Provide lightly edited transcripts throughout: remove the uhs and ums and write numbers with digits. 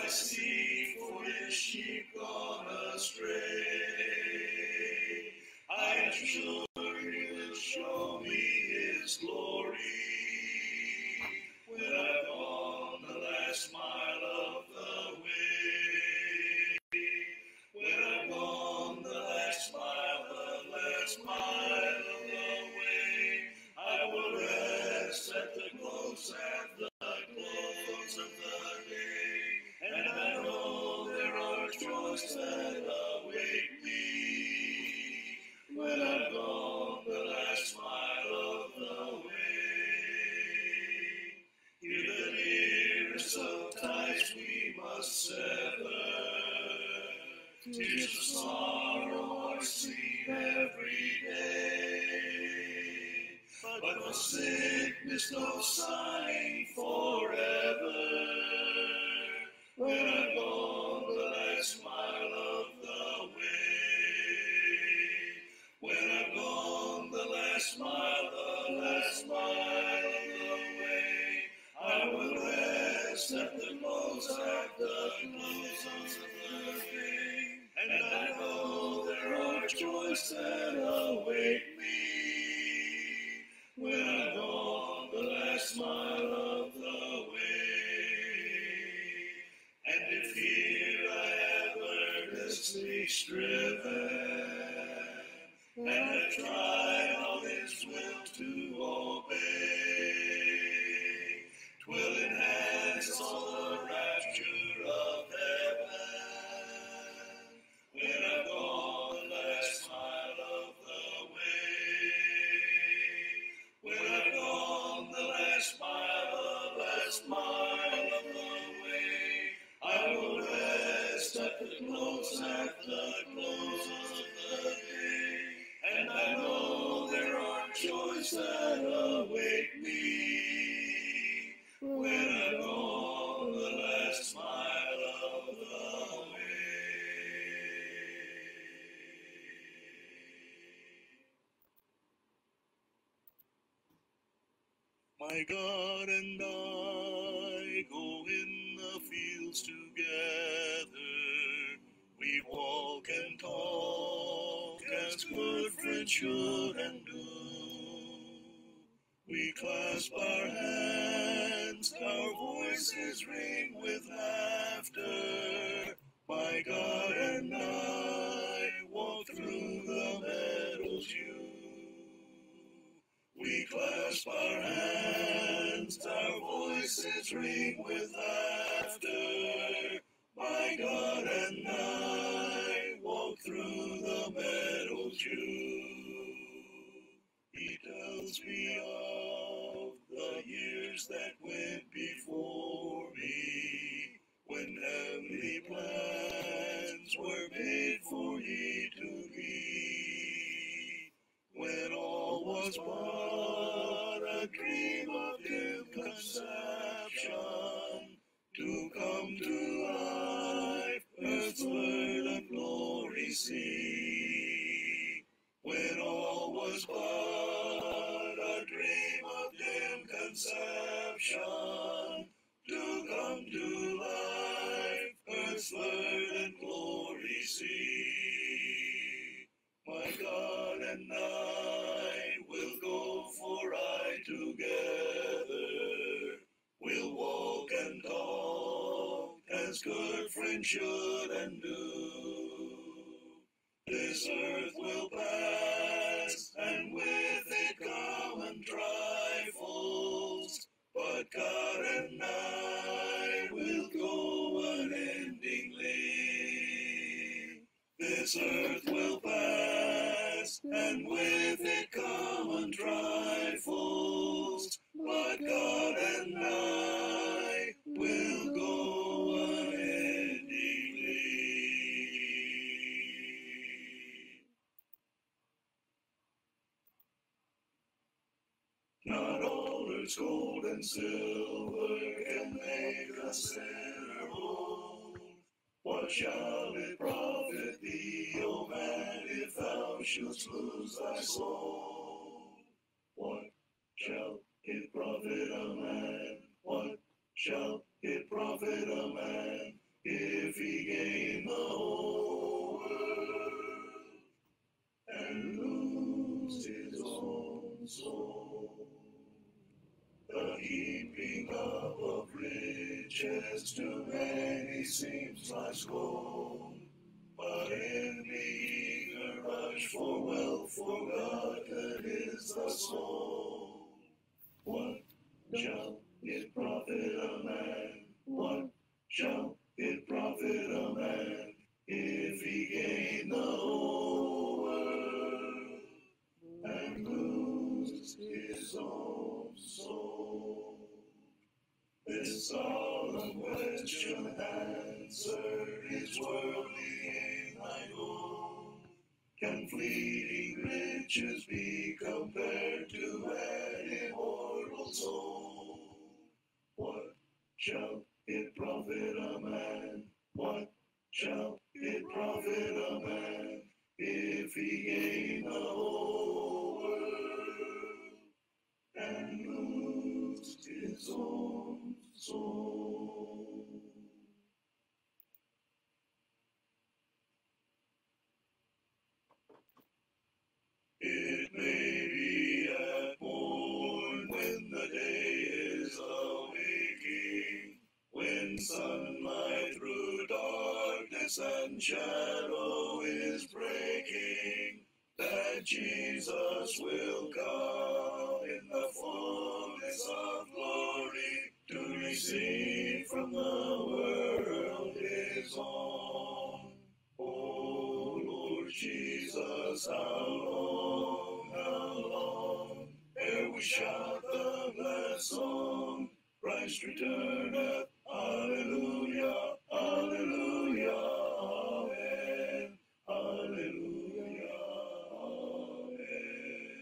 seek for his sheep gone astray. I am sure he will show me his glory when I've gone the last mile of the way. When I've gone the last mile of the way, I will rest at the close of the day, and I know there are joys that await me when I've gone the last mile of the way. Here the nearest of ties we must sever, tears of sorrow are seen every day, but no sickness, no sighing forever. When I've gone the last mile of the way, when I've gone the last mile of the way, I will rest at the close of the day, and I know there are joys that await me when I've gone the last mile of the way. And if here I have earnestly striven, and have tried all his will to obey, 'twill enhance all the rapture of heaven when I've gone the last mile of the way. When I've gone the last mile of the way, I will rest at the close of the day, and I know there are joys that await me when I've gone the last mile of the way. My God and I go in the fields together. We walk and talk as good friends should and do. We clasp our hands, our voices ring with laughter. My God and I walk through the meadows new. We clasp our hands, our voices ring with laughter. My God and I walk through the meadows new. He tells me of the years that went before me, when heavenly plans were made for ye to be, when all was but a dream of dim conception, to come to life, earth's verdant glory see. When all was but a dream of dim conception, to come to life, earth's verdant glory see. My God and I will go for aye together. We'll walk and talk as good friends should and do. This earth will pass, and with it common trifles, but God and I will go unendingly. This earth will pass, and with it common trifles, but God and I will go unendingly. Not all earth's gold and silver can make a sinner whole. What shall it profit thee, O man, if thou shouldst lose thy soul? What shall it profit a man? What shall it profit a man he gain the whole world and lose his own soul. The heaping up of riches to many seems like gold, but in the eager rush for wealth forgotten is the soul. What shall it profit a man? What shall it profit a man if he gain the whole world and lose his own soul? This solemn question answered is worldly aim I go. Can fleeting riches be compared to an immortal soul? What shall it profit a man? What shall it profit a man if he gain the whole world and lose his own soul? It may be at morn when the day is awaking, when sunlight through darkness and shadow is breaking, that Jesus will come in the fullness of glory to receive from the world his own. O Lord Jesus, how long, ere we shout the glad song, Christ returneth, Alleluia, Alleluia, Amen, Alleluia, Amen.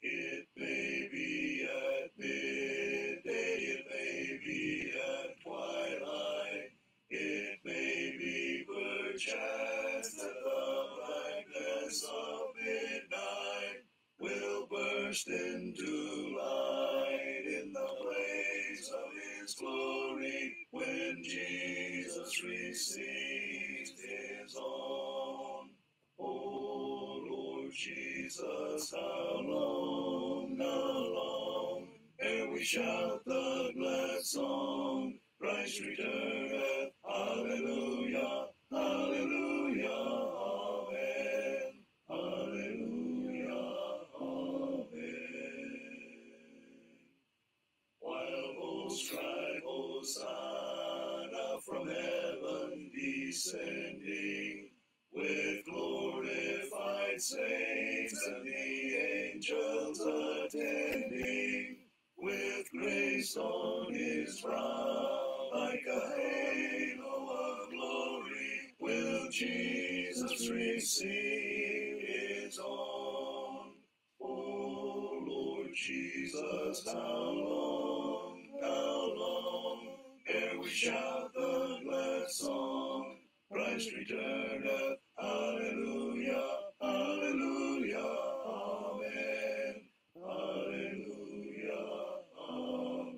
It may be at midday, it may be at twilight, it may be perchance that the blackness of midnight will burst into light in the blaze of his glory when Jesus receives his own. O Lord Jesus, how long, ere we shout the glad song, Christ returneth, Alleluia, Alleluia, Amen, Alleluia, Amen. While hosts cry, Hosanna, from heaven descending, with glorified saints and the angels attending, with grace on his brow, like a halo of glory, will Jesus receive his own. O Lord Jesus, how long, ere we shout the glad song, Christ returneth, Alleluia, Alleluia, Amen, Alleluia, Amen.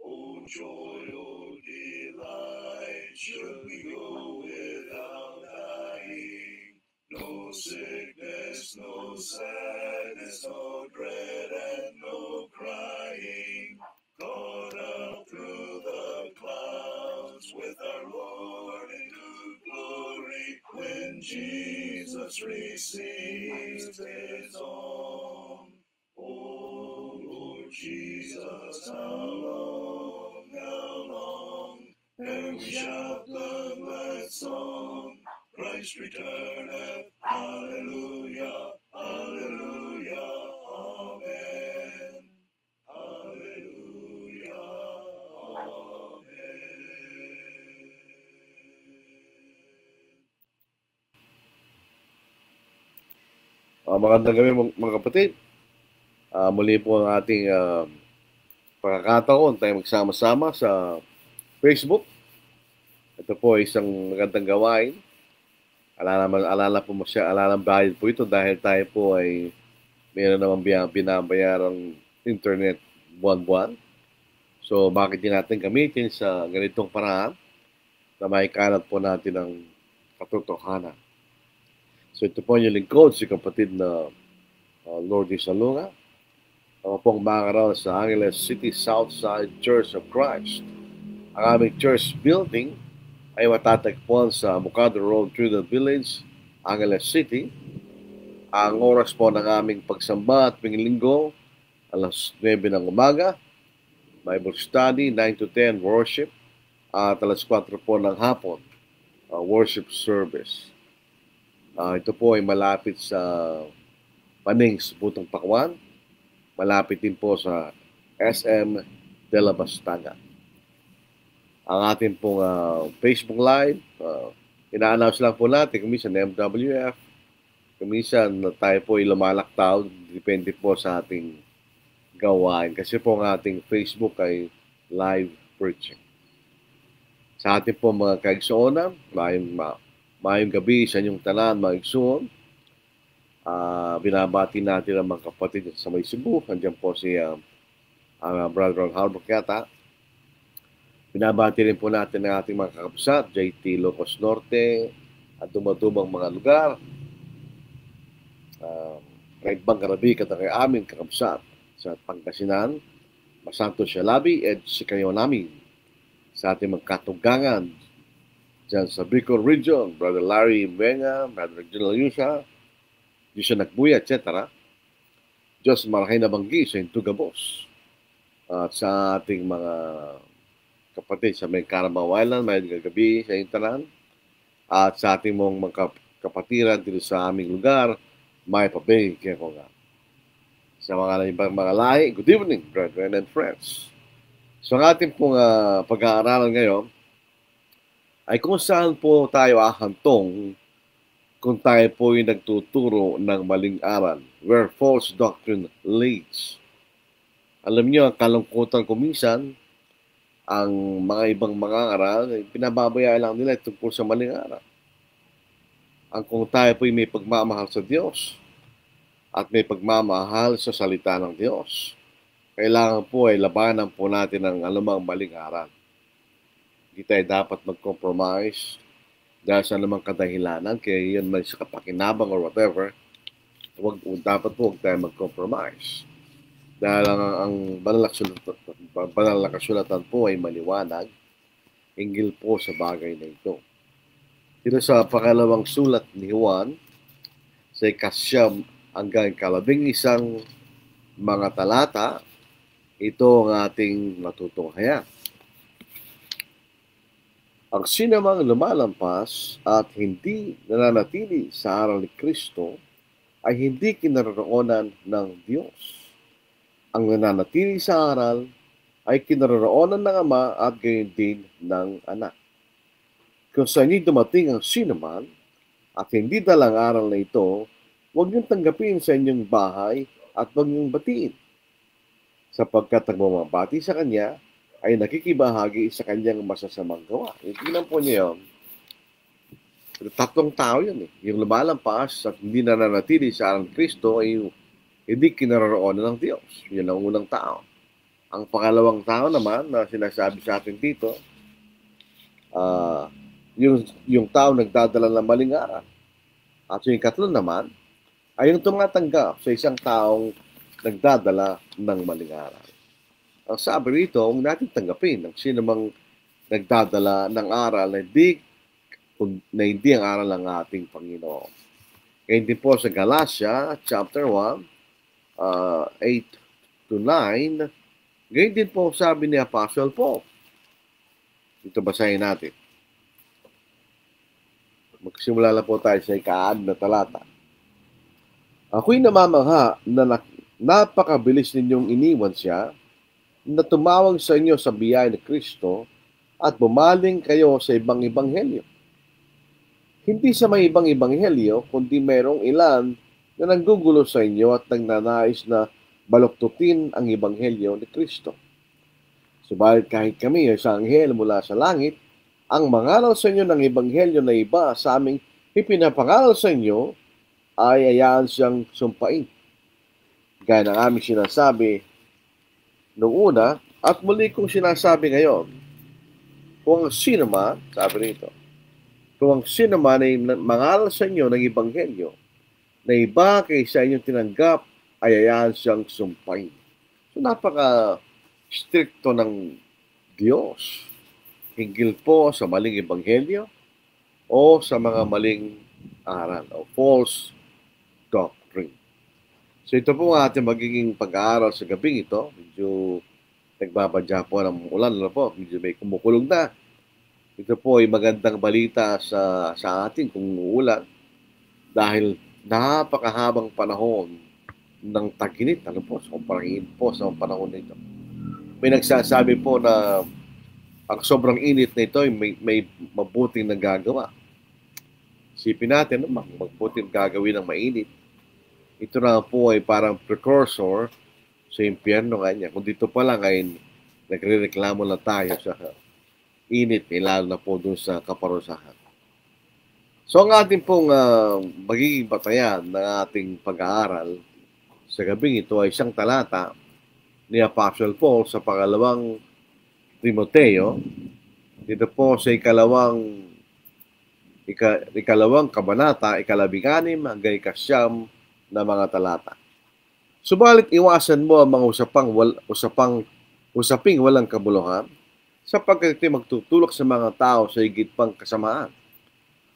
O joy, O delight, should we go without dying? No sickness, no sadness, no dread, and no crying. Caught up through the clouds with our Lord into glory, when Jesus receives his own. O Lord Jesus, how long, ere we shout the glad song, Christ returneth, Alleluia, Alleluia, Amen, Alleluia, Amen. Magandang gabi mga kapatid. Muli po ang ating pagkakataon tayo magsama-sama sa Facebook. Ito po ay isang magandang gawain. Alalang bayad po ito dahil tayo po ay mayroon namang binabayarang internet buwan-buwan. So, bakit din natin gamitin sa ganitong paraan na may kalat po natin ng katotohanan. So, ito po yung lingkod, si kapatid na Lourdes Salunga. Ako pong makaraw sa Angeles City Southside Church of Christ. Ang aming church building ay matatagpuan sa Mocado Road, Trinidad Village, Angeles City. Ang oras po ng aming pagsamba at linggo, alas 9 ng umaga. Bible study, 9 to 10, worship. At alas 4 po ng hapon, worship service. Ito po ay malapit sa Panings, Butong Pakwan. Malapit din po sa SM de la Bastaga. Ang ating pong Facebook Live, ina-announce lang po natin, kuminsan MWF, kuminsan tayo po ay lumalaktaw, depende po sa ating gawain. Kasi po ang ating Facebook ay live preaching. Sa ating po mga kaigsuonan, mayong gabi sa inyong tanan, mga igsuon. Binabati natin ang mga kapatid sa may Cebu. Andiyan po si Brother Harbor Kata. Binabati rin po natin ang ating mga kakapsat, JT Locos Norte, at dumatubang mga lugar. Kahit bang karabi kata kay amin kakapsat sa Pangasinan, Masanto Sialabi, at si kayo namin sa ating magkatugangan dyan sa Bicol Region, Brother Larry Benga, Brother General Yusa, Yusa Nagbuya, etc. Diyos marahay na banggi sa Intugabos at sa ating mga kapatid sa may Carabao Island, may gagabi sa Intanan, at sa ating mga kapatiran dito sa aming lugar, may pabay kaya ko nga. Sa mga ibang mga lahi, good evening, brethren and friends. So ang ating pong pag-aaralan ngayon ay kung saan po tayo ahantong kung tayo po ay nagtuturo ng maling aral, where false doctrine leads. Alam niyo, ang kalungkutan ko minsan, ang mga ibang mga aral, pinababayaan lang nila tungkol sa maling aral. Ang kung tayo po ay may pagmamahal sa Diyos, at may pagmamahal sa salita ng Diyos, kailangan po ay labanan po natin ang anumang maling aral. Hindi tayo dapat mag-compromise dahil sa anumang kadahilanan, kaya yun may sa kapakinabang or whatever, dapat po huwag tayo mag-compromise. Dahil ang banal na kasulatan po ay maliwanag, hinggil po sa bagay na ito. Dito sa pangalawang sulat ni Juan, sa ikasyam hanggang 11 mga talata, ito ang ating matutunghayan. Ang sinamang lumalampas at hindi nananatili sa aral ni Kristo ay hindi kinaroroonan ng Diyos. Ang nananatili sa aral ay kinaroroonan ng Ama at gayon din ng Anak. Kung sa inyo dumating ang sinuman at hindi dalang aral na ito, huwag niyong tanggapin sa inyong bahay at huwag niyong batiin. Sapagkat ang bumabati sa Kanya ay nakikibahagi sa Kanyang masasamang gawa. Tingnan po niyo yun. Tatlong tao yun eh. Yung lumalampas at hindi nananatili sa aral ng Kristo ay hindi kinaroroonan ng Diyos. Yun ang unang tao. Ang pangalawang tao naman na sinasabi sa atin dito, yung tao nagdadala ng maling aral. At yung katlo naman, ay yung tumatanggap sa isang taong nagdadala ng maling aral. Ang sabi rito, huwag natin tanggapin ang sino mang nagdadala ng aral na hindi ang aral ng ating Panginoon. Kaya din po sa Galatia, chapter 1, 8 to 9, ganyan din po sabi ni Apostle Paul. Ito basahin natin. Magsimula na po tayo sa ika-6 na talata. Ako'y namamangha na napakabilis ninyong iniwan siya, na tumawag sa inyo sa biyaya ni Kristo at bumaling kayo sa ibang ebanghelyo. Hindi sa may ibang ebanghelyo, kundi mayroong ilan na nanggugulo sa inyo at nagnanais na baluktutin ang ebanghelyo ni Kristo. Subalit kahit kami ay sa anghel mula sa langit, ang mangaral sa inyo ng ebanghelyo na iba sa aming ipinapangaral sa inyo, ay ayaan siyang sumpain. Gaya ng aming sinasabi noong una, At muli kong sinasabi ngayon, kung ang sino man, sabi rito, kung ang sino man ay mangaral sa inyo ng Ebanghelyo na iba kaysa inyong tinanggap, ay ayahan siyang sumpain. So, napaka-stricto ng Diyos hinggil po sa maling Ebanghelyo o sa mga maling aral o false doctrine. So, ito po ang ating magiging pag-aaral sa gabing ito. Medyo nagbabadya po ng ulan na po. Medyo may kumukulong na. Ito po ay magandang balita sa atin kung uulan dahil napakahabang panahon ng tag-init. Ano po, sobrang init po sa panahon nito. May nagsasabi po na ang sobrang init na ito ay may mabuting nagagawa. Isipin natin, mabuting gagawin ng mainit. Ito na po ay parang precursor sa impyerno kanya. Kung dito pa lang ay nagre-reklamo na tayo sa init, lalo na po doon sa kaparusahan. So ang ating pong magiging batayan ng ating pag-aaral sa gabing ito ay isang talata ni Apostle Paul sa pangalawang Timoteo. Dito po sa ikalawang kabanata, 12 hanggang 9 na mga talata. Subalit iwasan mo ang mga usaping walang kabuluhan, sapagkat ito'y magtutulak sa mga tao sa higit pang kasamaan.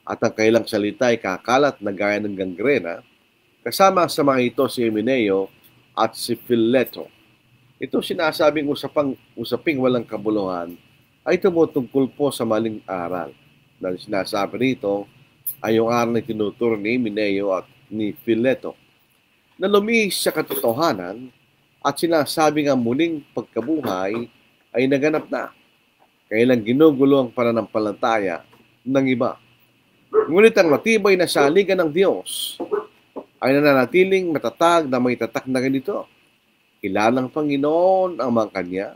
At ang kailang salita ay kakalat na gaya ng gangrena, kasama sa mga ito si Hymenaeus at si Phileto. Ito sinasabing usaping walang kabuluhan ay tumutungkol po sa maling aral. Na sinasabi rito ay yung aral na tinuturo ni Hymenaeus at ni Phileto na lumihis sa katotohanan at sinasabing ang muling pagkabuhay ay naganap na. Kailang ginugulo ang pananampalataya ng iba. Ngunit ang matibay na saligan ng Diyos ay nananatiling matatag na may tatak na ganito. Kilalang Panginoon ang mga kanya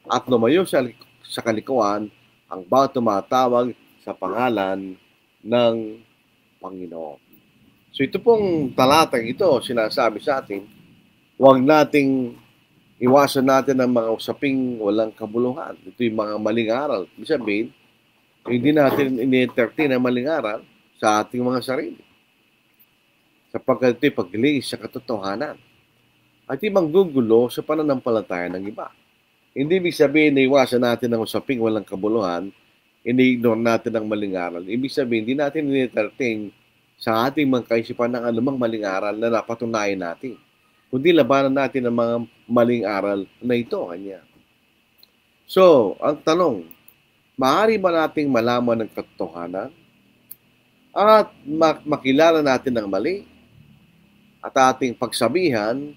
at lumayo sa kalikuan ang bawat tumatawag sa pangalan ng Panginoon. So ito pong talatang ito, sinasabi sa atin, huwag nating iwasan natin ang mga usaping walang kabuluhan. Ito yung mga maling aral. Ibig sabihin, hindi natin ini-entertain ang maling aral sa ating mga sarili. Sapagkat ito'y paglingis sa katotohanan. At yung manggugulo sa pananampalataya ng iba. Hindi ibig sabihin na iwasan natin ang usaping walang kabuluhan, ini-ignore natin ang maling aral. Ibig sabihin, hindi natin ini-entertain sa ating mga kaisipan ng anumang maling aral na napatunayan natin. Kundi labanan natin ang mga maling aral na ito. Kanya. So, ang tanong, maaari ba nating malaman ng katotohanan at makilala natin ang mali at ating pagsabihan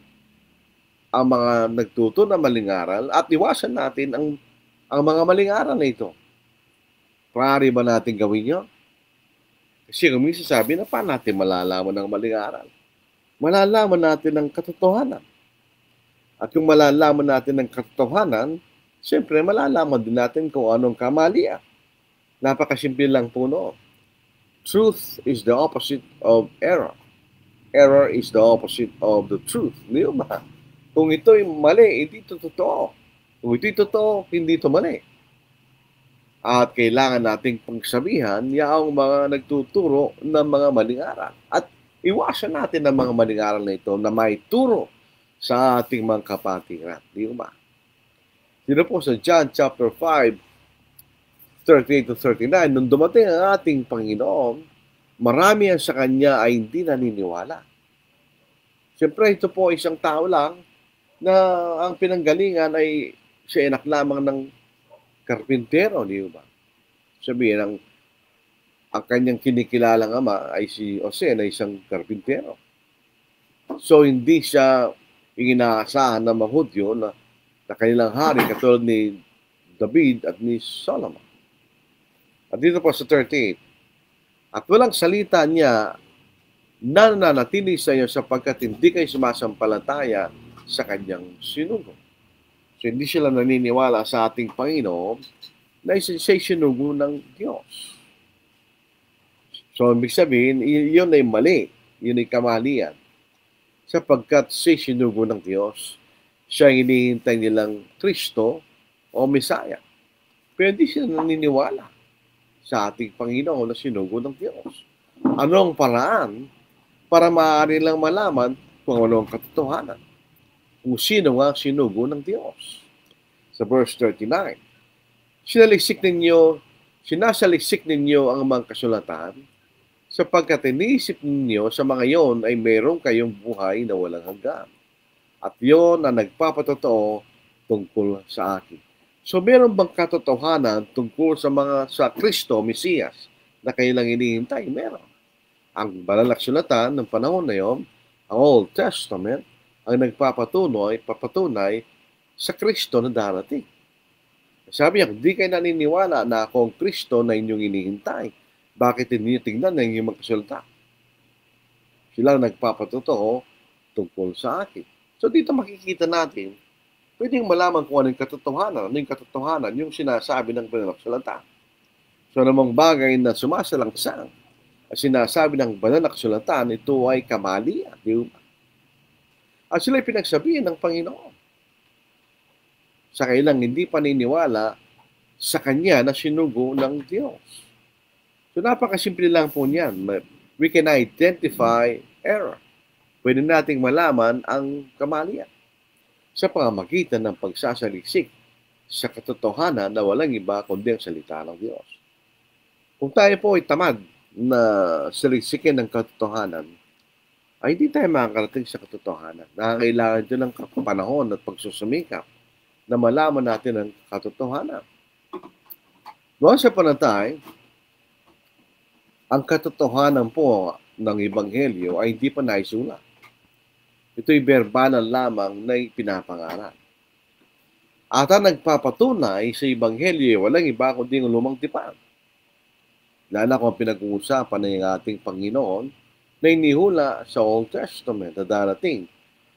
ang mga nagtuturo ng maling aral at iwasan natin ang mga maling aral na ito? Maaari ba natin gawin yun? Kasi kung minsan sabi na paano natin malalaman ang maling aral? Malalaman natin ang katotohanan. At kung malalaman natin ang katotohanan, siyempre malalaman din natin kung anong kamalian. Napakasimple lang po noon. Truth is the opposite of error. Error is the opposite of the truth. Hindi ba? Kung ito'y mali, hindi ito totoo. Kung ito'y totoo, hindi ito mali. At kailangan nating pagsabihan yaong mga nagtuturo ng mga maling aral. At iwasan natin ang mga maling aral na ito na may turo sa ating mga kapatiran. Di ba? Dito po sa John chapter 5, 38-39, nung dumating ang ating Panginoon, marami ang sa Kanya ay hindi naniniwala. Siyempre, ito po isang tao lang na ang pinanggalingan ay siya anak lamang ng karpintero, di ba? Sabihin, ang kanyang kinikilalang ama ay si Jose na isang karpintero. So, hindi siya inaasahan ng mga Hudyo na kanilang hari katulad ni David at ni Solomon. At dito po sa 38, at walang salita niya na nananatili sa iyo sapagkat hindi kayo sumasampalataya sa kanyang sinugo. So, hindi sila naniniwala sa ating Panginoon na siya'y sinugo ng Diyos. So, ibig sabihin, yun ay mali. Yun ay kamalian. Sapagkat siya'y sinugo ng Diyos, siya ang hinihintay nilang Kristo o Mesaya. Pero hindi sila naniniwala sa ating Panginoon na sinugo ng Diyos. Anong paraan para maaari lang malaman kung ano ang katotohanan? Kung sino nga sinugo ng Diyos. Sa verse 39, sinasaliksik ninyo ang mga kasulatan sapagkat iniisip ninyo sa mga iyon ay mayroong kayong buhay na walang hanggan. At yon ang nagpapatotoo tungkol sa akin. So meron bang katotohanan tungkol sa Kristo, Mesiyas, na kailang hinihintay? Meron. Ang banal na kasulatan ng panahon na yon, ang Old Testament, ang papatunay sa Kristo na darating. Sabi niya, kung di kayo naniniwala na ako ang Kristo na inyong hinihintay, bakit hindi niyo tingnan na inyong magkasulta? Sila ang nagpapatotoo tungkol sa akin. So dito makikita natin, pwedeng malaman kung anong katotohanan. Ano yung katotohanan? Yung sinasabi ng banal na kasulatan. So namang bagay na sumasalangsang at sinasabi ng banal na kasulatan, ito ay kamalian. Di ba? At sila'y pinagsabihin ng Panginoon. Sa kailang hindi paniniwala sa Kanya na sinugo ng Diyos. So napakasimple lang po niyan. We can identify error. Pwede nating malaman ang kamalian sa pamamagitan ng pagsasaliksik sa katotohanan na walang iba kundi ang salita ng Diyos. Kung tayo po ay tamad na saliksikin ng katotohanan, ay hindi tayo makakarating sa katotohanan. Nakakailangan ito ng panahon at pagsusumikap na malaman natin ang katotohanan. Noon sa panatay, ang katotohanan po ng Ebanghelyo ay hindi pa naisulat. Ito'y berbanan lamang na pinapangaral. At ang nagpapatunay sa Ebanghelyo, walang iba kundi ang lumang tipan. Lalo kung pinag-uusapan ng ating Panginoon na inihula sa Old Testament na darating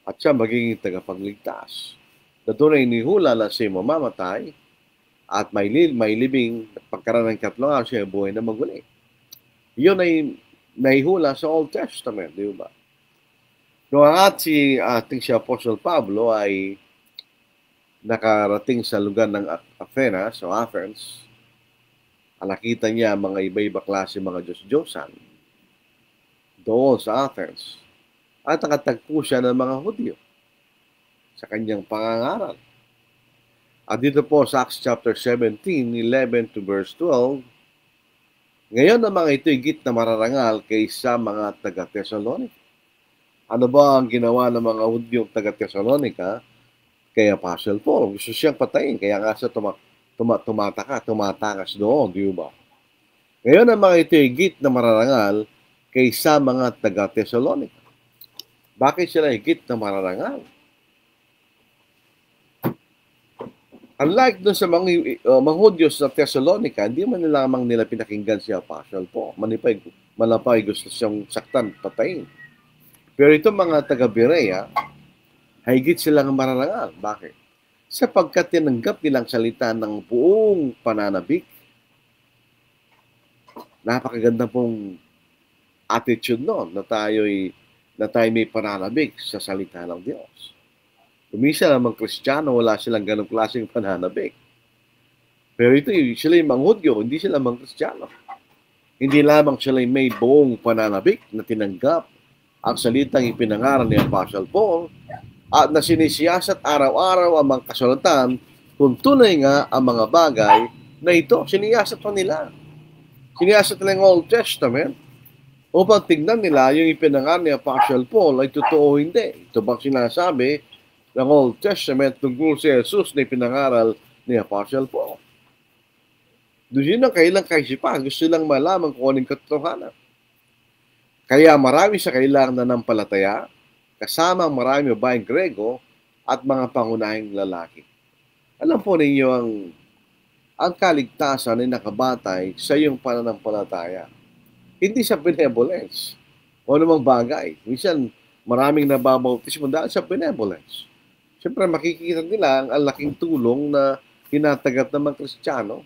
at siya magiging tagapagligtas. Na doon ay inihula na siya mamamatay at may libing pagkaraan ng katlong araw siya buhay na maguli. Iyon ay naihula sa Old Testament, di ba? Noong ating si Apostle Pablo ay nakarating sa lugar ng Athens o Athens, nakita niya mga iba-iba klase mga Diyos-Diyosan doon sa Athens at nakatagpo siya ng mga Hudyo sa kanyang pangangaral. At dito po sa Acts chapter 17:11 to verse 12, ngayon ang mga ito higit na mararangal kaysa mga taga-Thessalonica. Ano ba ang ginawa ng mga Hudyong taga-Thessalonica kay Apostle Paul? Gusto siyang patayin, kaya nga siya tumatakas doon, di ba? Ngayon ang mga ito higit na mararangal kaysa mga taga-Thessalonica. Bakit sila higit na mararangal? Unlike doon sa mga Hudyo sa Thessalonica, hindi man lamang nila pinakinggan si Apostle Paul. Malapay gusto siyang saktan, patayin. Pero itong mga taga-Berea, higit silang mararangal. Bakit? Sapagkat tinanggap nilang salita ng buong pananabik. Napakaganda pong attitude noon na tayo may pananabik sa salita ng Diyos. Kumisa namang Kristiyano, wala silang ganong klaseng pananabik. Pero ito, sila yung mga Hudyo, hindi sila mga Kristiyano. Hindi lamang sila may buong pananabik na tinanggap ang salitang ipinangaral ni Apostle Paul at na sinisiyasat araw-araw ang mga kasulatan kung tunay nga ang mga bagay na ito. Siniyasat pa nila. Siniyasat nila ang Old Testament upang tignan nila yung ipinangaral ni Apostle Paul ay totoo hindi. Ito bang sinasabi ng Old Testament tungkol si Jesus na ipinangaral ni Apostle Paul? Doon yun ang kailang kaisipan. Gusto lang malaman kung anong katotohanan. Kaya marami sa kailangang nanampalataya, kasama marami babaeng Grego at mga pangunahing lalaki. Alam po ninyo ang kaligtasan ay nakabatay sa iyong pananampalataya. Hindi sa benevolence o namang bagay. Minsan, maraming nababautismo dahil sa benevolence. Siyempre, makikita nila ang laking tulong na tinatagap ng mga Kristiyano.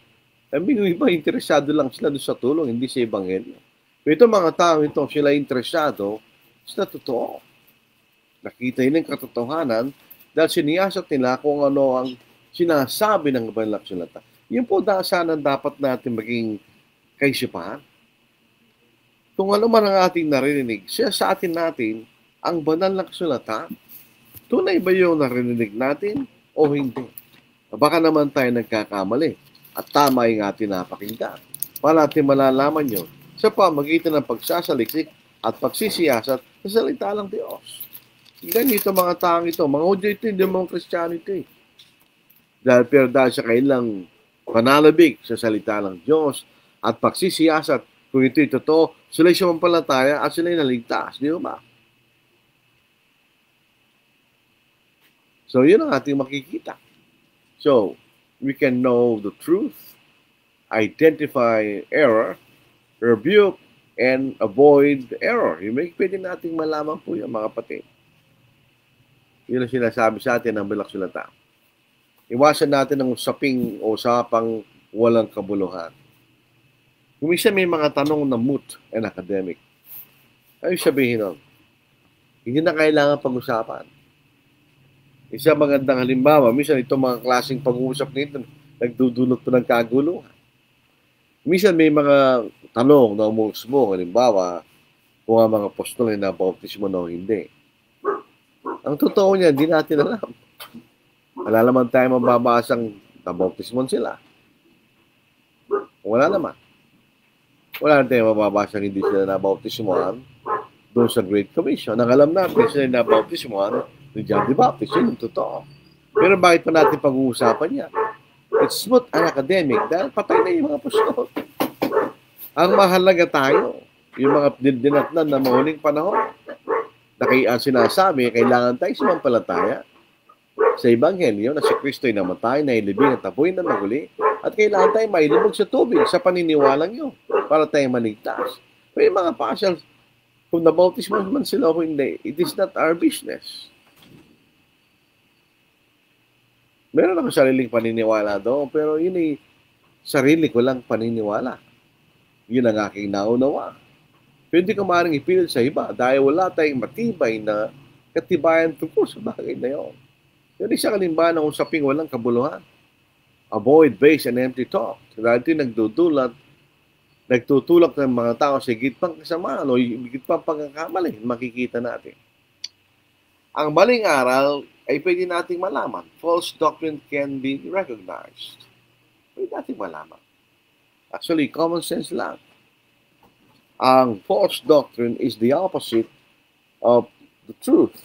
Iba, interesado lang sila doon sa tulong, hindi sa Ebanghelyo. Pero itong mga tao ito, sila interesado sa totoo. Nakita yun ang katotohanan dahil siniyasat nila kung ano ang sinasabi ng banal na kasulatan. Yun po sana dapat natin maging kaisipan. Kung ano man ang ating narinig, sa atin natin ang banal na kasulatan. Tunay ba yung narinig natin o hindi? Baka naman tayo nagkakamali at tama yung ating napakinggan. Para natin malalaman yun sa pamagitan ng pagsasaliksik at pagsisiyasat sa salita ng Diyos. Ganito mga taong ito, mga Hudyo ito, hindi mga Kristiyano ito eh. Dahil sa kailang panalabig sa salita ng Diyos at pagsisiyasat, kung ito'y totoo, sila'y sumampalataya at sila'y naligtas. Di ba? So, yun ang ating makikita. So, we can know the truth, identify error, rebuke, and avoid error. Pwede nating malaman po yan, mga kapatid. Yun ang sinasabi sa atin ng banal na kasulatan. Iwasan natin ang usapang walang kabuluhan. Kung minsan may mga tanong na moot and academic, ay sabihin nun, hindi na kailangan pag-usapan. Isa magandang halimbawa, minsan itong mga klaseng pag-uusap nito, nagdudulot po ng kaguluhan. Minsan may mga tanong na umusbong, halimbawa, kung ang mga apostol ay nabautismo o hindi. Ang totoo niya, hindi natin alam. Wala naman tayo mababasang nabautismo sila. Wala naman. Wala naman tayo mababasang hindi sila nabautismoan doon sa Great Commission. Ang alam natin sila nabautismoan ni John the Baptist. Yun ang totoo. Pero bakit pa natin pag-uusapan niya? It's not an academic dahil patay na yung mga apostol. Ang mahalaga tayo, yung mga dinatnan na mahuling panahon, na sinasabi, kailangan tayo sumampalataya sa Ebanghelyo na si Kristo ay namatay, nailibing at tapuin na maguli, at kailangan tayo mailubog sa tubig sa paniniwalang yun para tayo maligtas. Pero yung mga pasyal, kung nabautismo man sila o hindi, it is not our business. Meron ako sariling paniniwala doon, pero yun ay sarili ko lang paniniwala. Yun ang aking naunawa. Pwede ko maaaring ipilit sa iba dahil wala tayong matibay na katibayan tungkol sa bagay na yun. Yun isang kalimbahan ng usaping walang kabuluhan. Avoid base and empty talk. Dahil ito nagtutulak ng mga tao sa higit pang kasamaan o higit pang pagkakamali, makikita natin. Ang maling aral ay pwede nating malaman. False doctrine can be recognized. Pwede nating malaman. Actually, common sense lang. Ang false doctrine is the opposite of the truth.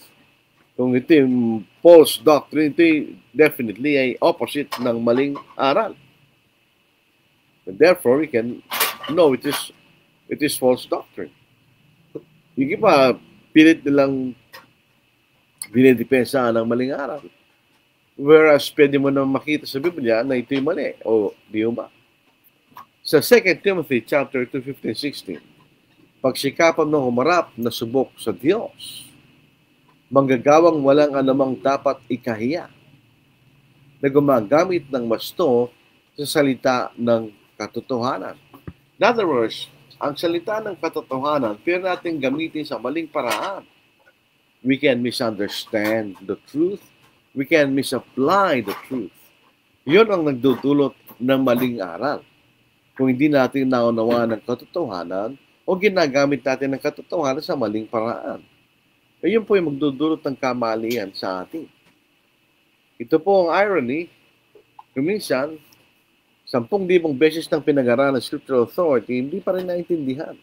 Kung ito yung false doctrine, ito definitely ay opposite ng maling aral. And therefore, we can know it is false doctrine. Hindi pa pilit nilang dinidepensa ng maling aral. Whereas, pwede mo na makita sa Biblia na ito'y mali. O, di ba? Sa 2 Timothy chapter 2, 15, 16, pagsikapan mo humarap na subok sa Diyos, manggagawang walang anumang dapat ikahiya, na gumagamit ng masto sa salita ng katotohanan. In other words, ang salita ng katotohanan, pero natin gamitin sa maling paraan. We can misunderstand the truth. We can misapply the truth. Yun ang nagdudulot ng maling aral. Kung hindi natin naunawa ng katotohanan o ginagamit natin ng katotohanan sa maling paraan. Ayun po yung magdudulot ng kamalian sa atin. Ito po ang irony. Kung minsan, 10,000 beses ng pinag-aralan ng Scriptural Authority, hindi pa rin naintindihan.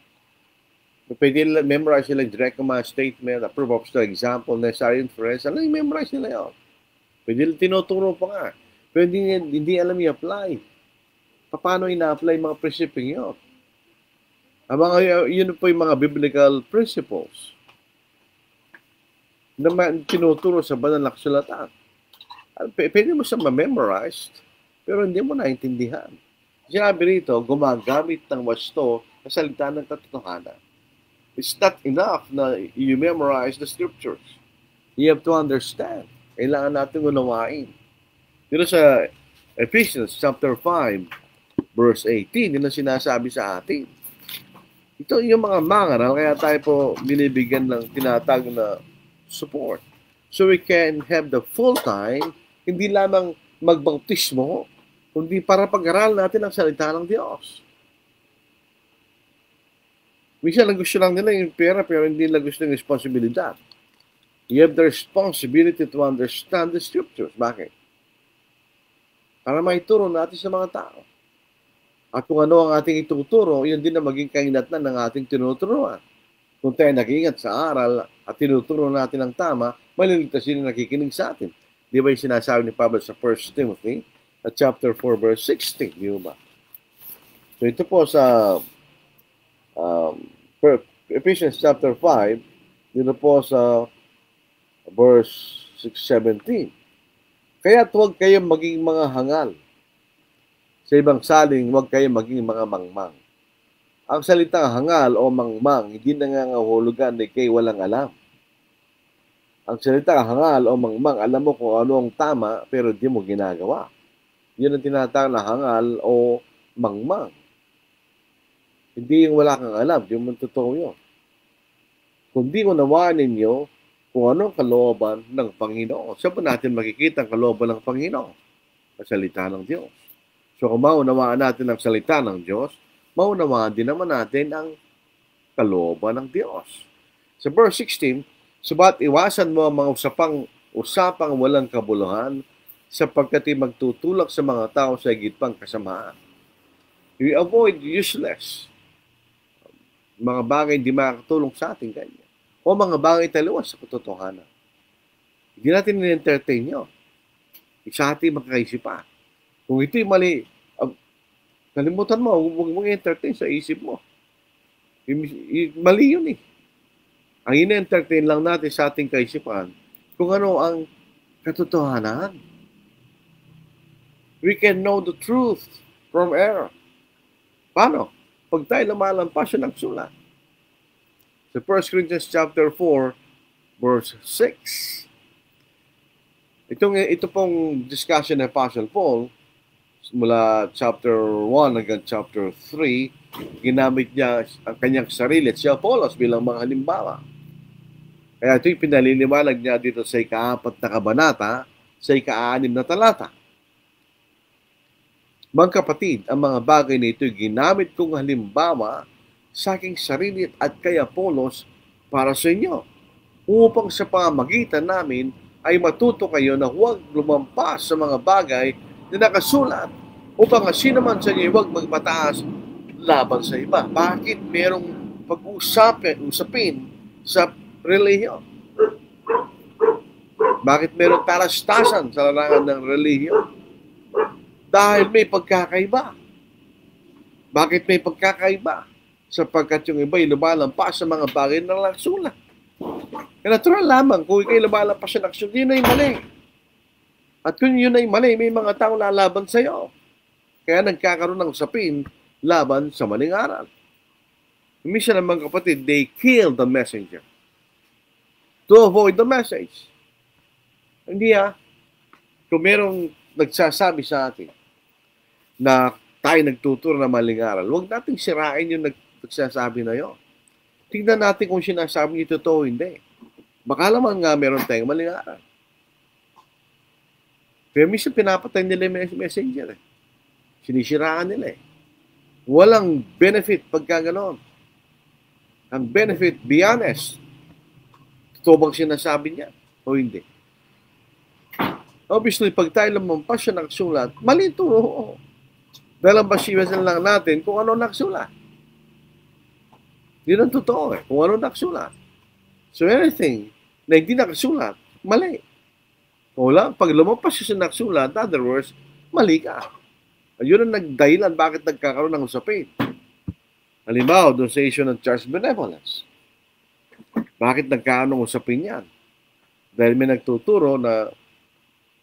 Pwede memorize nila yung direct command statement, approve of the example, necessary inference. Ano yung memorize nila yun? Pwede tinuturo pa nga. Pero hindi alam i-apply. Paano ina-apply mga prinsipyo yun? Yun po yung mga biblical principles na tinuturo sa banal na kasulatan. Pwede mo siya ma-memorize, pero hindi mo naintindihan. Sinabi rito, gumagamit ng wasto sa salita ng katotohanan. It's not enough na you memorize the scriptures. You have to understand. Kailangan natin unawain. Dito sa Ephesians chapter 5, verse 18, yun ang sinasabi sa atin. Ito yung mga mangaral, kaya tayo po binibigyan ng tinatag na support. So we can have the full time, hindi lamang magbautismo, kundi para pag-aralan natin ang salita ng Diyos. Minsan lang gusto lang nila yung pera, pero hindi nila gusto yung responsibilidad. You have the responsibility to understand the scriptures. Bakit? Para maituro natin sa mga tao. At kung ano ang ating ituturo, yun din na maging kainatnan ng ating tinuturuan. Kung tayo nag-iingat sa aral at tinuturo natin ang tama, maliligtas yun ang nakikinig sa atin. Di ba yung sinasabi ni Pablo sa 1 Timothy at chapter 4 verse 16, di ba? So ito po sa Ephesians chapter 5, dito po sa verse 6-17. Kaya huwag kayong maging mga hangal. Sa ibang saling, huwag kayong maging mga mangmang. Ang salitang hangal o mangmang, hindi nangangahulugan na ikay walang alam. Ang salitang hangal o mangmang, alam mo kung ano ang tama, pero di mo ginagawa. Yun ang tinatawag na hangal o mangmang. Hindi yung wala kang alam, di mo totoo yun. Kundi unawaan ninyo kung anong kalooban ng Panginoon. Saan ba natin makikita ang kalooban ng Panginoon? Sa salita ng Diyos. So kung maunawaan natin ang salita ng Diyos, maunawaan din naman natin ang kalooban ng Diyos. Sa verse 16, subat iwasan mo ang mga usapang walang kabuluhan sapagkat magtutulak sa mga tao sa higit pang kasamaan. We avoid useless mga bagay hindi makakatulong sa ating ganyan. O mga bagay taliwas sa katotohanan. Hindi natin ni-entertain nyo. Sa ating makakaisipan. Kung ito'y mali, kalimutan mo, huwag mong entertain sa isip mo. Mali yun eh. Ang ina-entertain lang natin sa ating kaisipan, kung ano ang katotohanan. We can know the truth from error. Paano? Pag tayo lumalampas siya ng sulat. Sa 1 Corinthians chapter 4, verse 6. Ito pong discussion ng Apostle Paul, mula chapter 1 hanggang chapter 3, ginamit niya ang kanyang sarili at siya Apollos bilang mga halimbawa. Kaya ito'y pinaliliwanag niya dito sa ika-4 na kabanata, sa ika-6 na talata. Mga kapatid, ang mga bagay na ito'y ginamit kong halimbawa sa aking sarili at kay Apollos para sa inyo, upang sa pamamagitan namin ay matuto kayo na huwag lumampas sa mga bagay na nakasulat, upang sino man sa inyo huwag magmataas laban sa iba. Bakit merong usapin sa relihiyon? Bakit merong talastasan sa larangan ng relihiyon? Dahil may pagkakaiba. Bakit may pagkakaiba? Sapagkat yung iba ay lumalampas sa mga bagay na nakasulat. Natural lamang, kung ikay lumalampas sa nakasulat, yun ay mali. At kung yun ay mali, may mga taong lalaban sa iyo. Kaya nagkakaroon ng usapin laban sa maling aral. Minsan ng mga kapatid, they kill the messenger to avoid the message. Hindi kung merong nagsasabi sa atin na tayo nagtuturo na maling aral, huwag nating sirain yung nagsasabi na yun. Tingnan natin kung sinasabi niyo totoo o hindi. Baka naman nga meron tayong maling aral. Pero minsan pinapatay nila yung messenger. Sinisiraan nila . Walang benefit pagka gano'n. Ang benefit, be honest. Totoo bang sinasabi niya o hindi? Obviously, pag tayo lumampas siya nakasulat, mali ito. Dahil ang basihan lang natin kung ano nakasulat. Yun ang totoo . Kung ano nakasulat. So anything na hindi nakasulat, mali. Wala, pag lumampas siya sa nakasulat, in other words, mali ka. Yun ang nagdahilan bakit nagkakaroon ng usapin. Halimbawa, doon sa issue ng church benevolence. Bakit nagkakaroon ng usapin yan? Dahil may nagtuturo na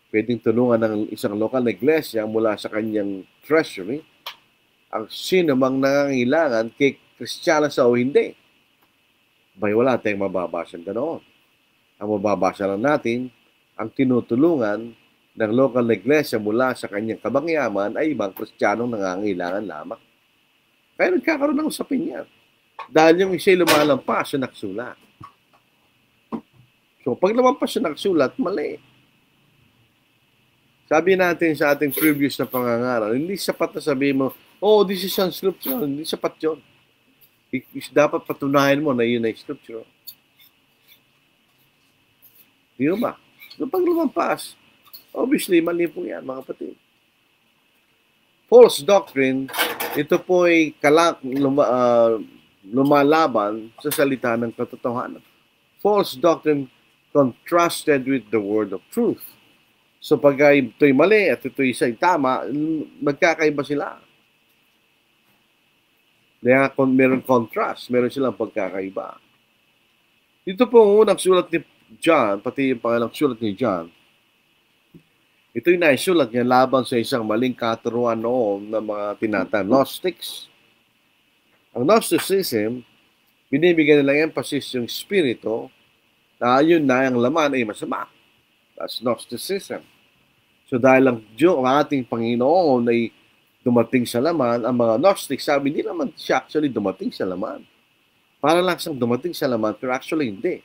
pwedeng tulungan ng isang lokal na iglesia mula sa kanyang treasury ang sino mang nangangailangan kay Kristiyana sa o hindi. Bay, wala tayong mababasa ganoon. Ang mababasa lang natin, ang tinutulungan ng lokal na iglesia mula sa kanyang kabangyaman ay ibang Kristiyanong nangangailangan lamang. Kaya nagkakaroon ng usapin yan. Dahil yung isa'y lumalampas sa naksulat. So, pag lumampas sa naksulat, mali. Sabi natin sa ating previous na pangangaral, hindi sapat na sabihin mo, oh, this is an scripture. Hindi sapat yun. Dapat patunayan mo na yun ay scripture. Di ba? So, pag lumampas, obviously, mali po yan, mga kapatid. False doctrine, ito po ay lumalaban sa salita ng katotohanan. False doctrine contrasted with the word of truth. So pag ito'y mali at ito'y tama, magkakaiba sila. Kaya kung meron contrast, meron silang pagkakaiba. Ito po ang unang sulat ni John, pati yung pangalang sulat ni John. Ito'y naisulat niya laban sa isang maling katuruan noon ng mga tinatawag Gnostics. Ang Gnosticism, binibigyan nilang emphasis yung spirito na yun na ang laman ay masama. That's Gnosticism. So dahil ang ating Panginoon ay dumating sa laman, ang mga Gnostics sabi, hindi naman siya actually dumating sa laman. Para lang siyang dumating sa laman, pero actually hindi.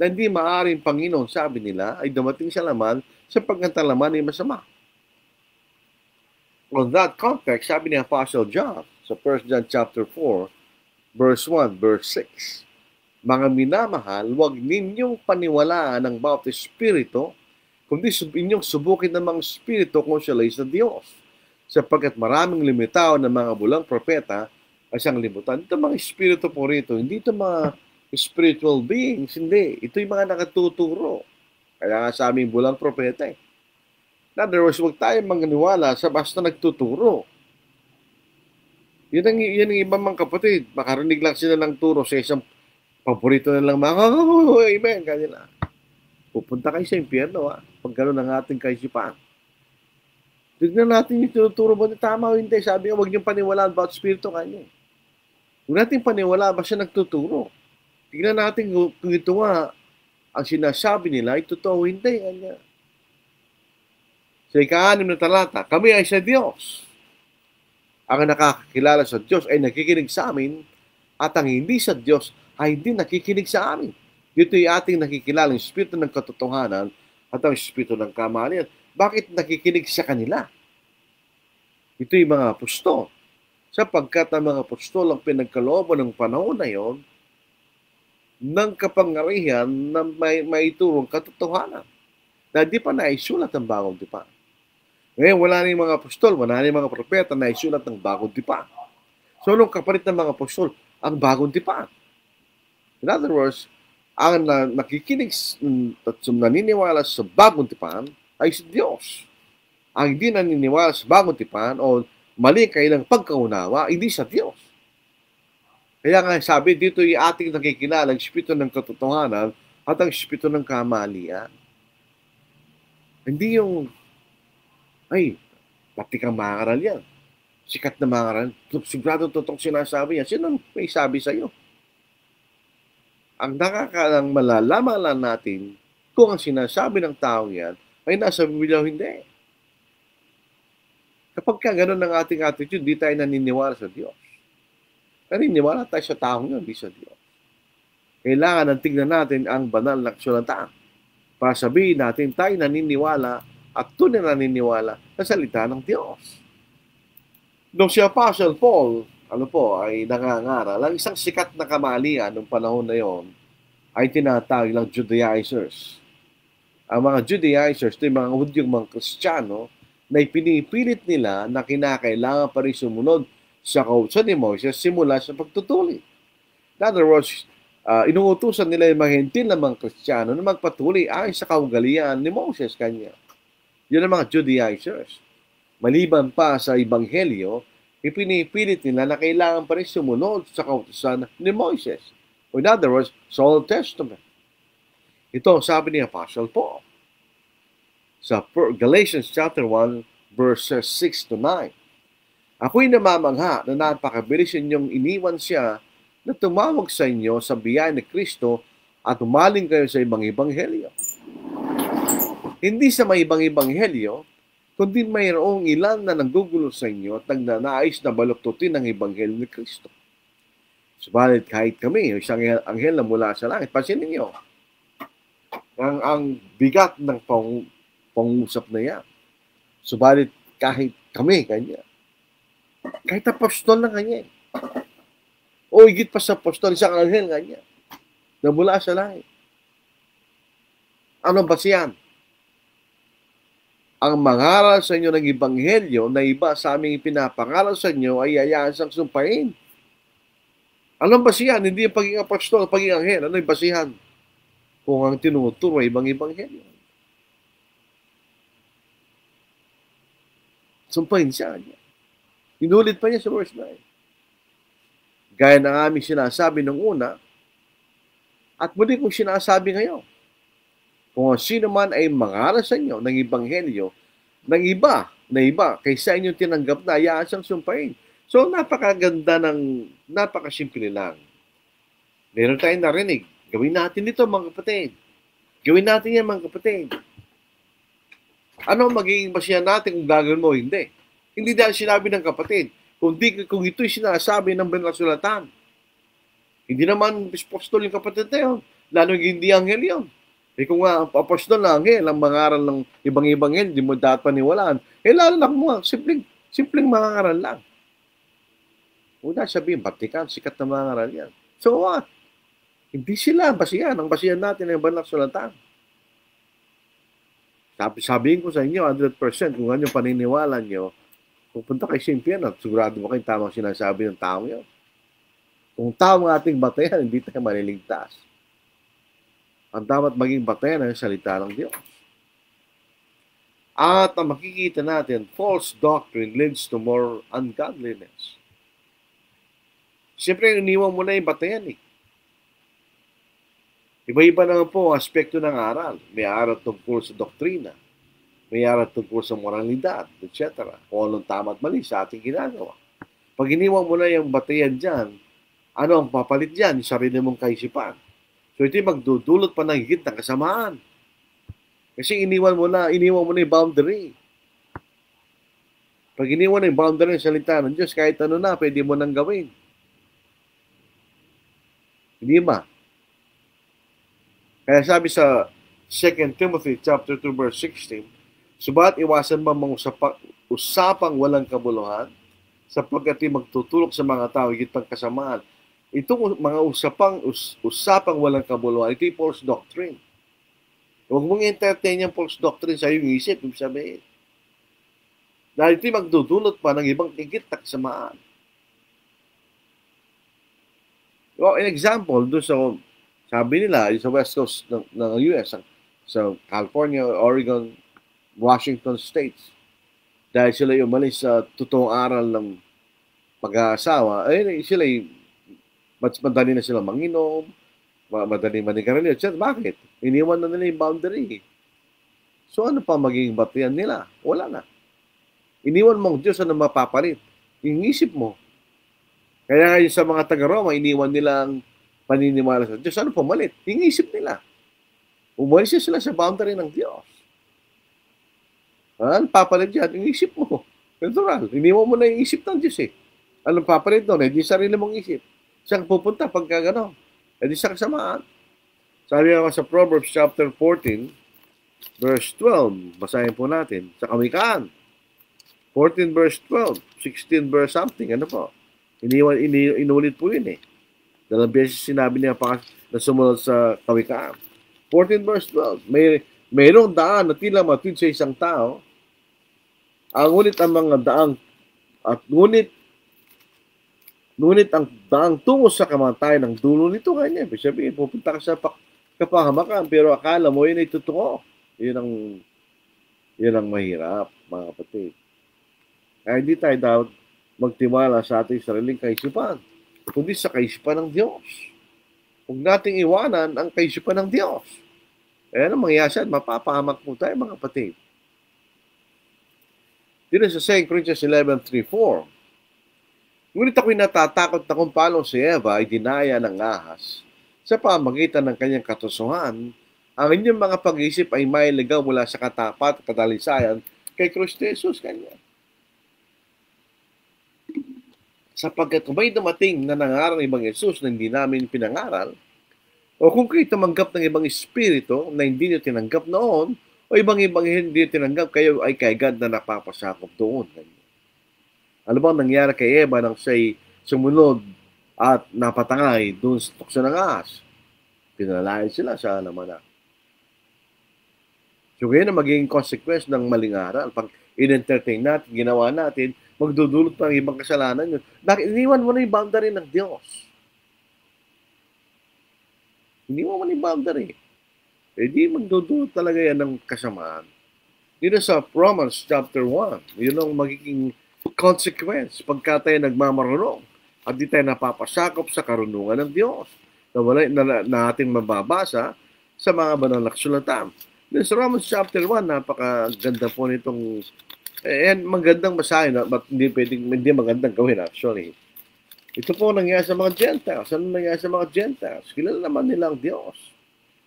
Na hindi maaaring Panginoon, sabi nila, ay dumating sa laman sapagkat ang laman ay masama. On that context, sabi ni Apostle John sa 1 John chapter 4, verse 1, verse 6, mga minamahal, huwag ninyong paniwalaan ang bawat espiritu, kundi inyong subukin ng mga espiritu kung sila ay sa Diyos. Sapagkat maraming limitaw ng mga bulang propeta ay siyang limutan. Ito mga espiritu po rito, hindi ito mga spiritual beings, hindi. Ito yung mga nakatuturo. Kaya nga sa aming bulang propeta eh. In other words, huwag tayong manganiwala sa basta nagtuturo. Yan ang ibang mga kapatid. Makarinig lang sila ng turo sa isang paborito na lang mga, amen, kanila. Pupunta kayo sa impyerno, pag gano'n ang ating kaisipan. Tignan natin yung tinuturo mo, tama o hindi. Sabi nga, huwag niyong paniwalaan about spirito kanya. Huwag natin paniwalaan ba siya nagtuturo. Tignan natin kung ito nga, ang sinasabi nila, ay totoo hindi. Kanya. Sa ika-6 na talata, kami ay sa Diyos. Ang nakakakilala sa Diyos ay nakikinig sa amin, at ang hindi sa Diyos ay hindi nakikinig sa amin. Dito ay ating nakikilala ang espiritu ng katotohanan at ang espiritu ng kamalian. Bakit nakikinig sa kanila? Ito yung mga apostol. Sapagkat ang mga apostol ang pinagkalooban ng panahon na yon ng kapangyarihan na may iturong katotohanan na di pa naisulat ang bagong tipan. Ngayon, wala na yung mga apostol, wala na yung mga propeta na isulat ng bagong tipan. So, anong kapalit ng mga apostol? Ang bagong tipan. In other words, ang nakikinig at naniniwala sa bagong tipan ay si Diyos. Ang hindi naniniwala sa bagong tipan o mali kailang pagkaunawa, hindi sa Diyos. Kaya nga sabi dito yung ating nakikilala ang espiritu ng katotohanan at ang espiritu ng kamalian. Hindi yung, ay, pati kang mangaral yan. Sikat na mangaral. Sigurado totoong sinasabi yan. Sino may sabi sa iyo? Ang nakakalang malalaman lang natin kung ang sinasabi ng tao yan ay nasa Biblia o hindi. Kapag ka ganun ang ating attitude, di tayo naniniwala sa Diyos. Naniniwala tayo sa taong yun, di sa Diyos. Kailangan nang tignan natin ang banal na kasulatan para sabihin natin tayo naniniwala at tunay naniniwala sa salita ng Diyos. Nung si Apostle Paul, ay nangangaral, ang isang sikat na kamalian ng panahon na yon ay tinatawag lang Judaizers. Ang mga Judaizers, ito yung mga Hudyong mga Kristiyano, na ipinipilit nila na kinakailangan pa rin sumunod sa kautusan ni Moses simula sa pagtutuli. In other words, inuutusan nila yung mga hentil na mga Kristiyano na magpatuloy ayon sa kaugalian ni Moses kanya. Yun ang mga Judaizers. Maliban pa sa Ebanghelyo, ipinipilit nila na kailangan pa rin sumunod sa kautusan ni Moses. O in other words, sa Old Testament. Ito ang sabi ni Apostle Paul sa Galatians chapter 1, verses 6 to 9. Ako'y namamangha na napakabilis ninyong iniwan siya na tumawag sa inyo sa biyaya ni Kristo at umaling kayo sa ibang ebanghelyo. Hindi sa may ibang ebanghelyo, kundi mayroong ilan na nanggugulo sa inyo at nagnanais na baluktutin ang ebanghelyo ni Kristo. Subalit kahit kami, isang anghel na mula sa langit, pansinin niyo, ang bigat ng pangusap na yan. Subalit kahit kami, kanya, kahit apostol na kanya, o higit pa sa apostol, isang anghel kanya, na mula sa langit. Ano ba siyan? Ang mangaral sa inyo ng ebanghelyo na iba sa aming ipinapangaral sa inyo ay hayaan siyang sumpain. Anong basihan? Hindi yung pagiging apostol, pagiging anghel. Ano yung basihan? Kung ang tinuturo ay ibang ebanghelyo. Sumpain siya. Inulit pa niya sa verse 9. Gaya ng aming sinasabi nung una, at muli kong sinasabi ngayon, kung sino man ay mangaral sa inyo ng ebanghelyo, ng iba, na iba, kaysa inyong tinanggap na, hayaan siyang sumpain. So, napakaganda napakasimple lang. Meron tayong narinig. Gawin natin ito, mga kapatid. Gawin natin yan, mga kapatid. Ano magiging basihan natin kung gagawin mo? Hindi. Hindi dahil sinabi ng kapatid. Kung ito'y sinasabi ng banal na sulatan. Hindi naman apostol yung kapatid na yun. Lalo hindi anghel yun. Kung nga apostol na anghel, ang mangaral ng ibang anghel, di mo dapat paniwalaan. Lalo na kung simpleng mangaral lang. Una sabihin, Vatican, sikat na mangaral yan. So what? Hindi sila basihan. Ang basihan natin ay banal na sulatan. Sabihin ko sa inyo, 100%, kung ano yung paniniwala nyo, pupunta kay Simpian at sigurado mo kayong tamang sinasabi ng tao yun. Kung tao ang ating batayan, hindi tayo maliligtas. Ang dapat maging batayan ay salita ng Diyos. At ang makikita natin, false doctrine leads to more ungodliness. Siyempre, iniwan mo na yung batayan eh. Iba-iba naman po ang aspekto ng aral. May aral tungkol sa doktrina. May aral tungkol sa moralidad, etc. Kung anong tama at mali sa ating ginagawa. Pag iniwan mo na yung batayan dyan, ano ang papalit dyan? Yung sarili mong kaisipan. So ito yung magdudulot pa ng higit ng kasamaan. Kasi iniwan mo na yung boundary. Pag iniwan na yung boundary ng salita ng Diyos, kahit ano na, pwede mo nang gawin. Hindi ba? Kaya sabi sa 2 Timothy chapter 2 verse 16, subalit iwasan mo mga usapang walang kabuluhan, sapagkat magtutulok sa mga tao higit pang kasamaan. Itong mga usapang walang kabuluhan, ito yung false doctrine. Huwag mong entertain yung false doctrine sa iyong isip, ibig sabihin. Dahil ito yung magdudulot pa ng ibang higit na kasamaan. Well, an example, doon sa sabi nila, sa West Coast ng US, sa California, Oregon, Washington States, dahil sila umalis sa totoong aral ng pag-aasawa, sila mas madali na sila manginom, madali manigarilyo. Bakit? Iniwan na nila yung boundary. So ano pa magiging batayan nila? Wala na. Iniwan mong Diyos, ano mapapalit? Yung isip mo. Kaya ngayon sa mga taga-Roma, iniwan nilang paniniwala sa Diyos. Ano pumalit? Yung isip nila. Umalis sila sa boundary ng Diyos. Ano papalit dyan? Yung isip mo. Natural. Iniwan mo na yung isip ng Diyos eh. Anong papalit doon? Hindi sarili mong isip. Saan pupunta pagka gano'n? Hindi sa kasamaan. Sabi nga sa Proverbs chapter 14, verse 12. Basahin po natin. Sa Kamikaan. 14 verse 12. 16 verse something. Ano po? Inulit po yun eh. Dalawang beses sinabi niya na sumunod sa Kawikaan. 14 verse 12. Mayroong daan na tila matwid sa isang tao. Ngunit ang mga daang ngunit ang daang tungo sa kamatayan ng dulo nito kanya. Ibig sabihin, pupunta ka sa kapahamakan pero akala mo yun ay totoo. Yun ang mahirap, mga kapatid. Kaya hindi tayo dapat magtiwala sa ating sariling kaisipan, kundi sa kaisipan ng Diyos. Huwag nating iwanan ang kaisipan ng Diyos. Ano mangyayari? Mapapahamak po tayo, mga kapatid. Dito sa 2 Corinthians 11:3-4, ngunit ako'y natatakot na kung paano si Eva ay dinaya ng ahas sa pamagitan ng kanyang katusuhan, ang inyong mga pag-iisip ay may ligaw mula sa katapat at kadalisayan kay Kristo Jesus kanya. Sapagkat kung may dumating na nangaral ng ibang Jesus na hindi namin pinangaral, o kung kayo tumanggap ng ibang espiritu na hindi nyo tinanggap noon, O ibang-ibang hindi tinanggap, kayo ay kay God na napapasakop doon. Ano bang nangyari kay Eva nang siya'y sumunod at napatangay doon sa tukso ng ahas? Pinalayan sila sa laman. So ngayon na magiging consequence ng maling aral. Pag in-entertain natin, ginawa natin, magdudulot pa ng ibang kasalanan yun. Iniwan mo na yung boundary ng Diyos. Iniwan mo na yung boundary. Eh di magdudulot talaga yan ng kasamaan. Dito sa Romans chapter 1, yun ang magiging consequence pagka tayo nagmamarunong at di tayo napapasakop sa karunungan ng Diyos na natin mababasa sa mga banal na kasulatan. Dito sa Romans chapter 1, napakaganda po nitong magandang basahin, but hindi magandang gawin actually. Ito po nangyari sa mga Gentiles. Ano nangyari sa mga Gentiles? Kilala naman nila ang Diyos.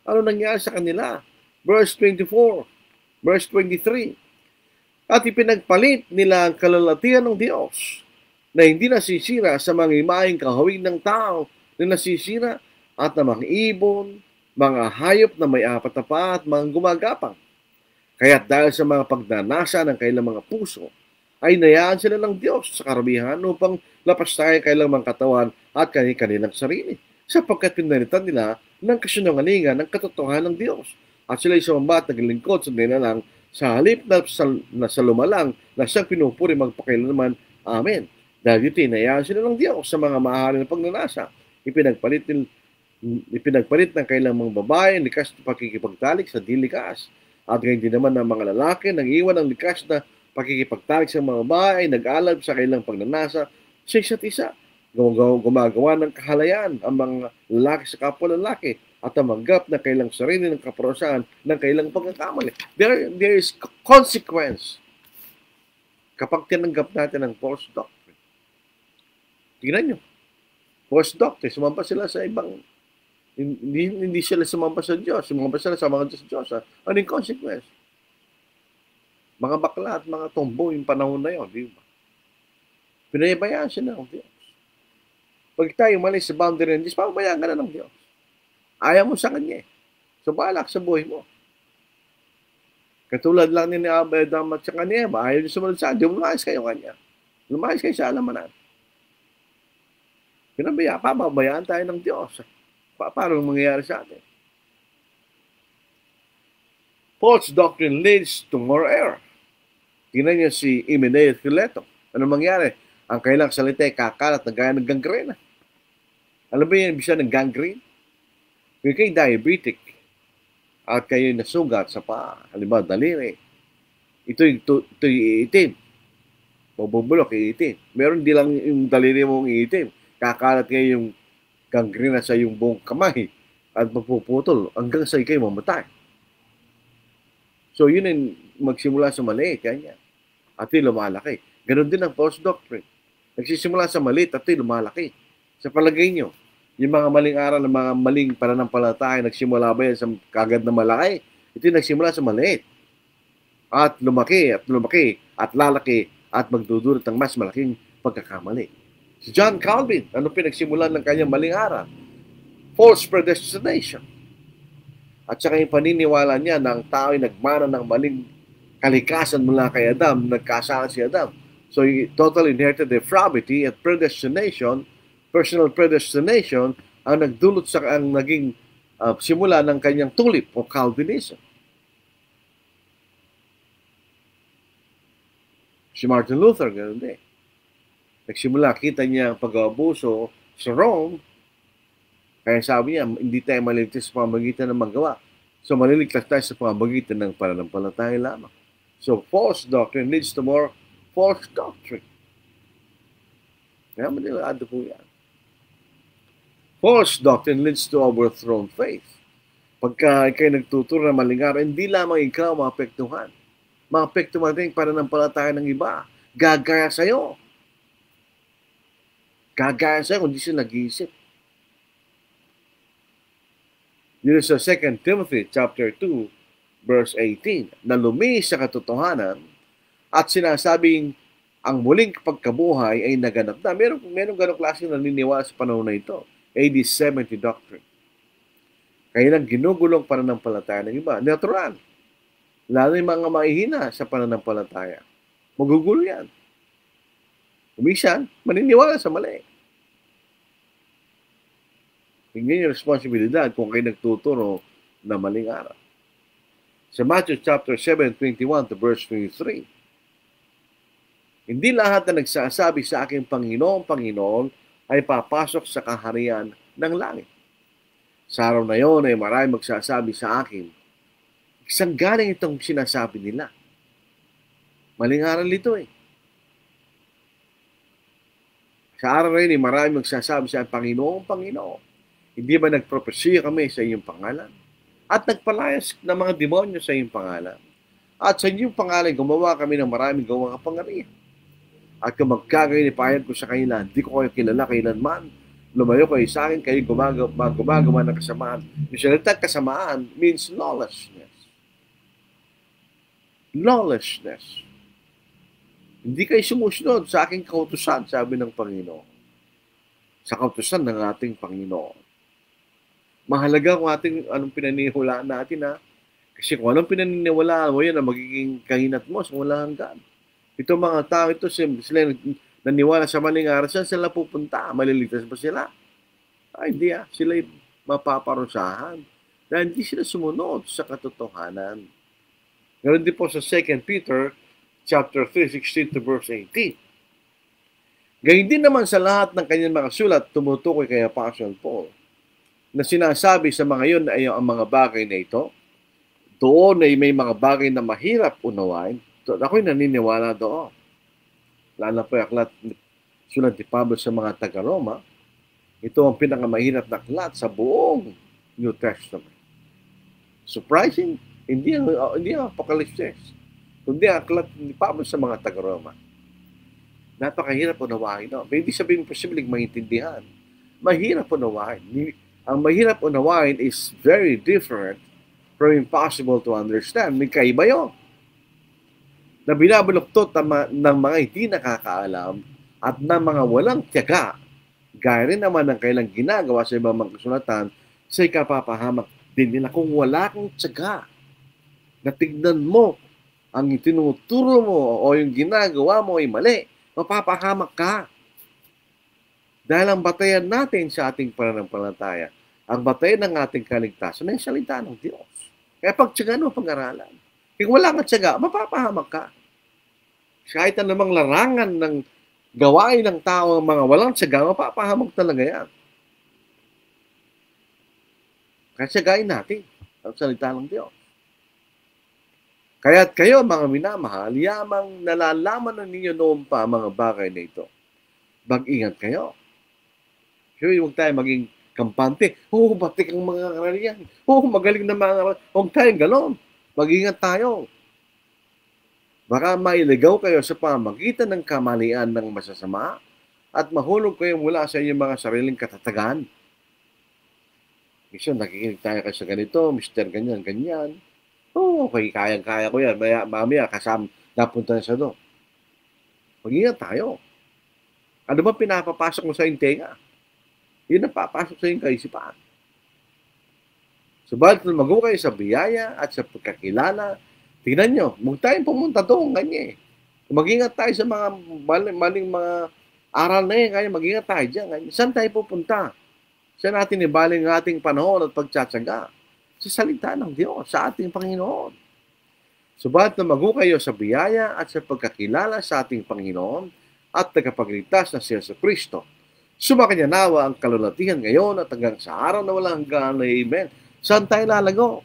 Ano nangyari sa kanila? Verse 24, verse 23. At ipinagpalit nila ang kalalatian ng Diyos na hindi nasisira sa mga imaheng kahawig ng tao na nasisira at na mga ibon, mga hayop na may apat na paa at mga gumagapang. Kaya't dahil sa mga pagnanasa ng kailang mga puso, ay nayaan sila ng Diyos sa karamihan upang lapastahin kailang mga katawan at kanilang sarili, sapagkat pinalitan nila ng kasinungalingan ng katotohanan ng Diyos. At sila'y sumamba at naglingkod sa nilalang sa halip na sa lumalang na siyang pinupuri magpakailanman. Amen. Dahil ito, nayaan sila ng Diyos sa mga maaari na pagnanasa. Ipinagpalit ng kailang mga babae ang likas na pakikipagtalik sa di likas. At ngayon din naman ng mga lalaki nang iwan ang likas na pakikipagtalik sa mga babae, nag-alab sa kailang pagnanasa sa isa't isa. Gumagawa ng kahalayan ang mga lalaki sa kapwa lalaki at tamanggap na kailang sarili ng kaparusahan ng kailang pagkakamali. There is consequence kapag tinanggap natin ang false doctrine. Tingnan nyo. False doctrine, sumamba sila sa ibang, hindi sila sumamba sa Diyos, sumamba sila sa mga Diyos. Ano yung consequence? Mga bakla at mga tombo yung panahon na yun, di ba? Pinayabayaan sila ng Diyos. Pag tayo mali sa boundary ng Diyos, pababayaan ka na ng Diyos. Ayaw mo sa Kanya. So, balak sa buhay mo. Katulad lang ni Adam at sa Kanya, ayaw niyo sumunod sa Diyos, lumayas kayo Kanya. Lumayas kayo sa alamanan. Pababayaan tayo ng Diyos. Paano mangyayari sa atin? False doctrine leads to more error. Tingnan niyo si Hymenaeus Phileto. Ano mangyari? Ang kailang salita ay kakalat na gaya ng gangrena. Alam ba yan, bisa ng gangrene? Kung kayo diabetic at kayo nasugat sa paa, halimbawa daliri, ito'y iitim. Mabubulok, iitim. Meron di lang yung daliri mong iitim. Kakalat kayo yung gangrena sa yung buong kamay at mapuputol hanggang sa kayo mamatay. So, yun yung magsimula sa maliit, kanya. At lumalaki. Ganon din ang false doctrine. Nagsisimula sa maliit at lumalaki. Sa palagay nyo, yung mga maling aral, ng mga maling pananampalataya, nagsimula ba yan sa kagad na malaki? Ito yung nagsimula sa maliit. At lumaki, at lalaki, at magdudulot ng mas malaking pagkakamali. Si John Calvin, ano pinagsimulan ng kanyang maling aral? False predestination. At saka yung paniniwala niya na ang tao ay nagmana ng maling kalikasan mula kay Adam, nagkasala si Adam. So he totally inherited depravity at predestination, personal predestination, ang nagdulot sa ang naging simula ng kanyang tulip o Calvinism. Si Martin Luther, ganoon din. Nagsimula, kita niya ang pag-aabuso sa Rome, kaya sabi niya, hindi tayo maliligtas sa pamamagitan ng magawa. So, maliligtas tayo sa pamamagitan ng pananampalataya lamang. So, false doctrine leads to more false doctrine. Kaya manilado po yan. False doctrine leads to overthrown faith. Pagka kayo nagtuturo na malingar, hindi lamang ikaw maapektuhan. Maapektuhan din pananampalataya ng iba. Gagaya sa'yo. Gagaya sa'yo kung di siya nag-iisip. Dito sa 2 Timothy chapter 2, verse 18, na lumihis sa katotohanan at sinasabing ang muling pagkabuhay ay naganap na. Meron ganong klase naniniwala sa panahon na ito. AD 70 doctrine. Kaya lang ginugulong pananampalataya ng iba. Natural. Lalo yung mga mahihina sa pananampalataya. Magugulo yan. Minsan, maniniwala sa mali. Hindi yung responsibilidad kung kayo nagtuturo na maling aral. Sa Matthew chapter 7, 21 to verse 23, hindi lahat na nagsasabi sa aking Panginoon, Panginoon, ay papasok sa kaharian ng langit. Sa araw na yon ay marami magsasabi sa akin, isang galing itong sinasabi nila. Maling aral ito eh. Sa araw na yun ay marami magsasabi sa Panginoon, Panginoon, hindi ba nagpropesya kami sa iyong pangalan? At nagpalayas ng mga demonyo sa iyong pangalan? At sa iyong pangalan gumawa kami ng maraming gawang kapangyarihan. At kung magkagayon, ipahayag ko sa kanila, hindi ko kayo kilala kailanman. Lumayo kayo sa akin, kayo gumagawa ng kasamaan. Yung salitang kasamaan means lawlessness. Lawlessness. Hindi kayo sumusunod sa aking kautusan, sabi ng Panginoon. Sa kautusan ng ating Panginoon. Mahalaga kung anong pinaniniwalaan natin, ha? Kasi kung anong pinaniniwalaan mo, yan ang magiging kahinat mo sa walang hanggan. Ito mga tao, ito sila naniwala sa maling aral, saan sila pupunta? Maliligtas ba sila? Ay, hindi sila mapaparusahan. Dahil hindi sila sumunod sa katotohanan. Ngayon din po sa 2 Peter chapter 3, 16 to verse 18. Gayun din naman sa lahat ng kanyang mga sulat, tumutukoy kay Apostle Paul, na sinasabi sa mga yun ay ang mga bagay na ito, doon ay may mga bagay na mahirap unawain. So, ako'y naniniwala doon. Lalo po yung aklat, sulat ni Pablo sa mga taga-Roma, ito ang pinakamahirap na aklat sa buong New Testament. Surprising, hindi ang Apocalypse, kundi ang aklat ni Pablo sa mga taga-Roma. Napakahirap unawain. No? Hindi sabihin posibleng maintindihan. Mahirap unawain. Ang mahirap unawain is very different from impossible to understand. May kaiba yun. Na binabuluktot ng mga hindi nakakaalam at ng mga walang tiyaga, gaya rin naman ng kailang ginagawa sa ibang mga kasulatan, sa ikapapahamak din nila kung wala kang tiyaga. Na tignan mo, ang itinuturo mo o yung ginagawa mo ay mali, mapapahamak ka. Dahil ang batayan natin sa ating pananampalataya, ang batayan ng ating kaligtasan ay salita ng Diyos. Kaya pagtiyagaan mo pag-aralan. Kung wala kang tiyaga, mapapahamak ka. Kahit anumang larangan ng gawain ng tao ang mga walang tiyaga, mapapahamak talaga yan. Kaya tiyagain natin ang salita ng Diyos. Kaya't kayo, mga minamahal, yamang nalalaman na ninyo noon pa mga bagay na ito. Mag-ingat kayo. Sure, huwag tayo maging kampante. Batik ang mga karalihan. Magaling na mga karalihan. Huwag tayong ganon. Mag-ingat tayo. Baka mailigaw kayo sa pamagitan ng kamalian ng masasama at mahulog kayo mula sa inyong mga sariling katatagan. Minsan, nakikinig tayo kayo sa ganito, Mr. Ganyan, ganyan. Okay, kayang-kaya ko yan. Mamaya, kasama, napunta na siya doon. Mag-ingat tayo. Ano ba pinapapasok mo sa intenga? Yun ang papasok sa iyong kaisipan. Subalit kung mag-u kayo sa biyaya at sa pagkakilala, tingnan nyo, huwag tayong pumunta doon, ganyan. Mag-ingat tayo sa mga maling mga aral na yan, kaya mag-ingat tayo dyan. Ganyan. Saan tayo pupunta? Saan natin ibaling ang ating panahon at pagtsatsaga? Sa salita ng Diyos, sa ating Panginoon. Subalit na mag-u kayo sa biyaya at sa pagkakilala sa ating Panginoon at tagapagligtas na si Jesucristo. Sumakanya nawa ang kalulatihan ngayon at hanggang sa araw na walang hanggan. Amen. Saan tayo lalago?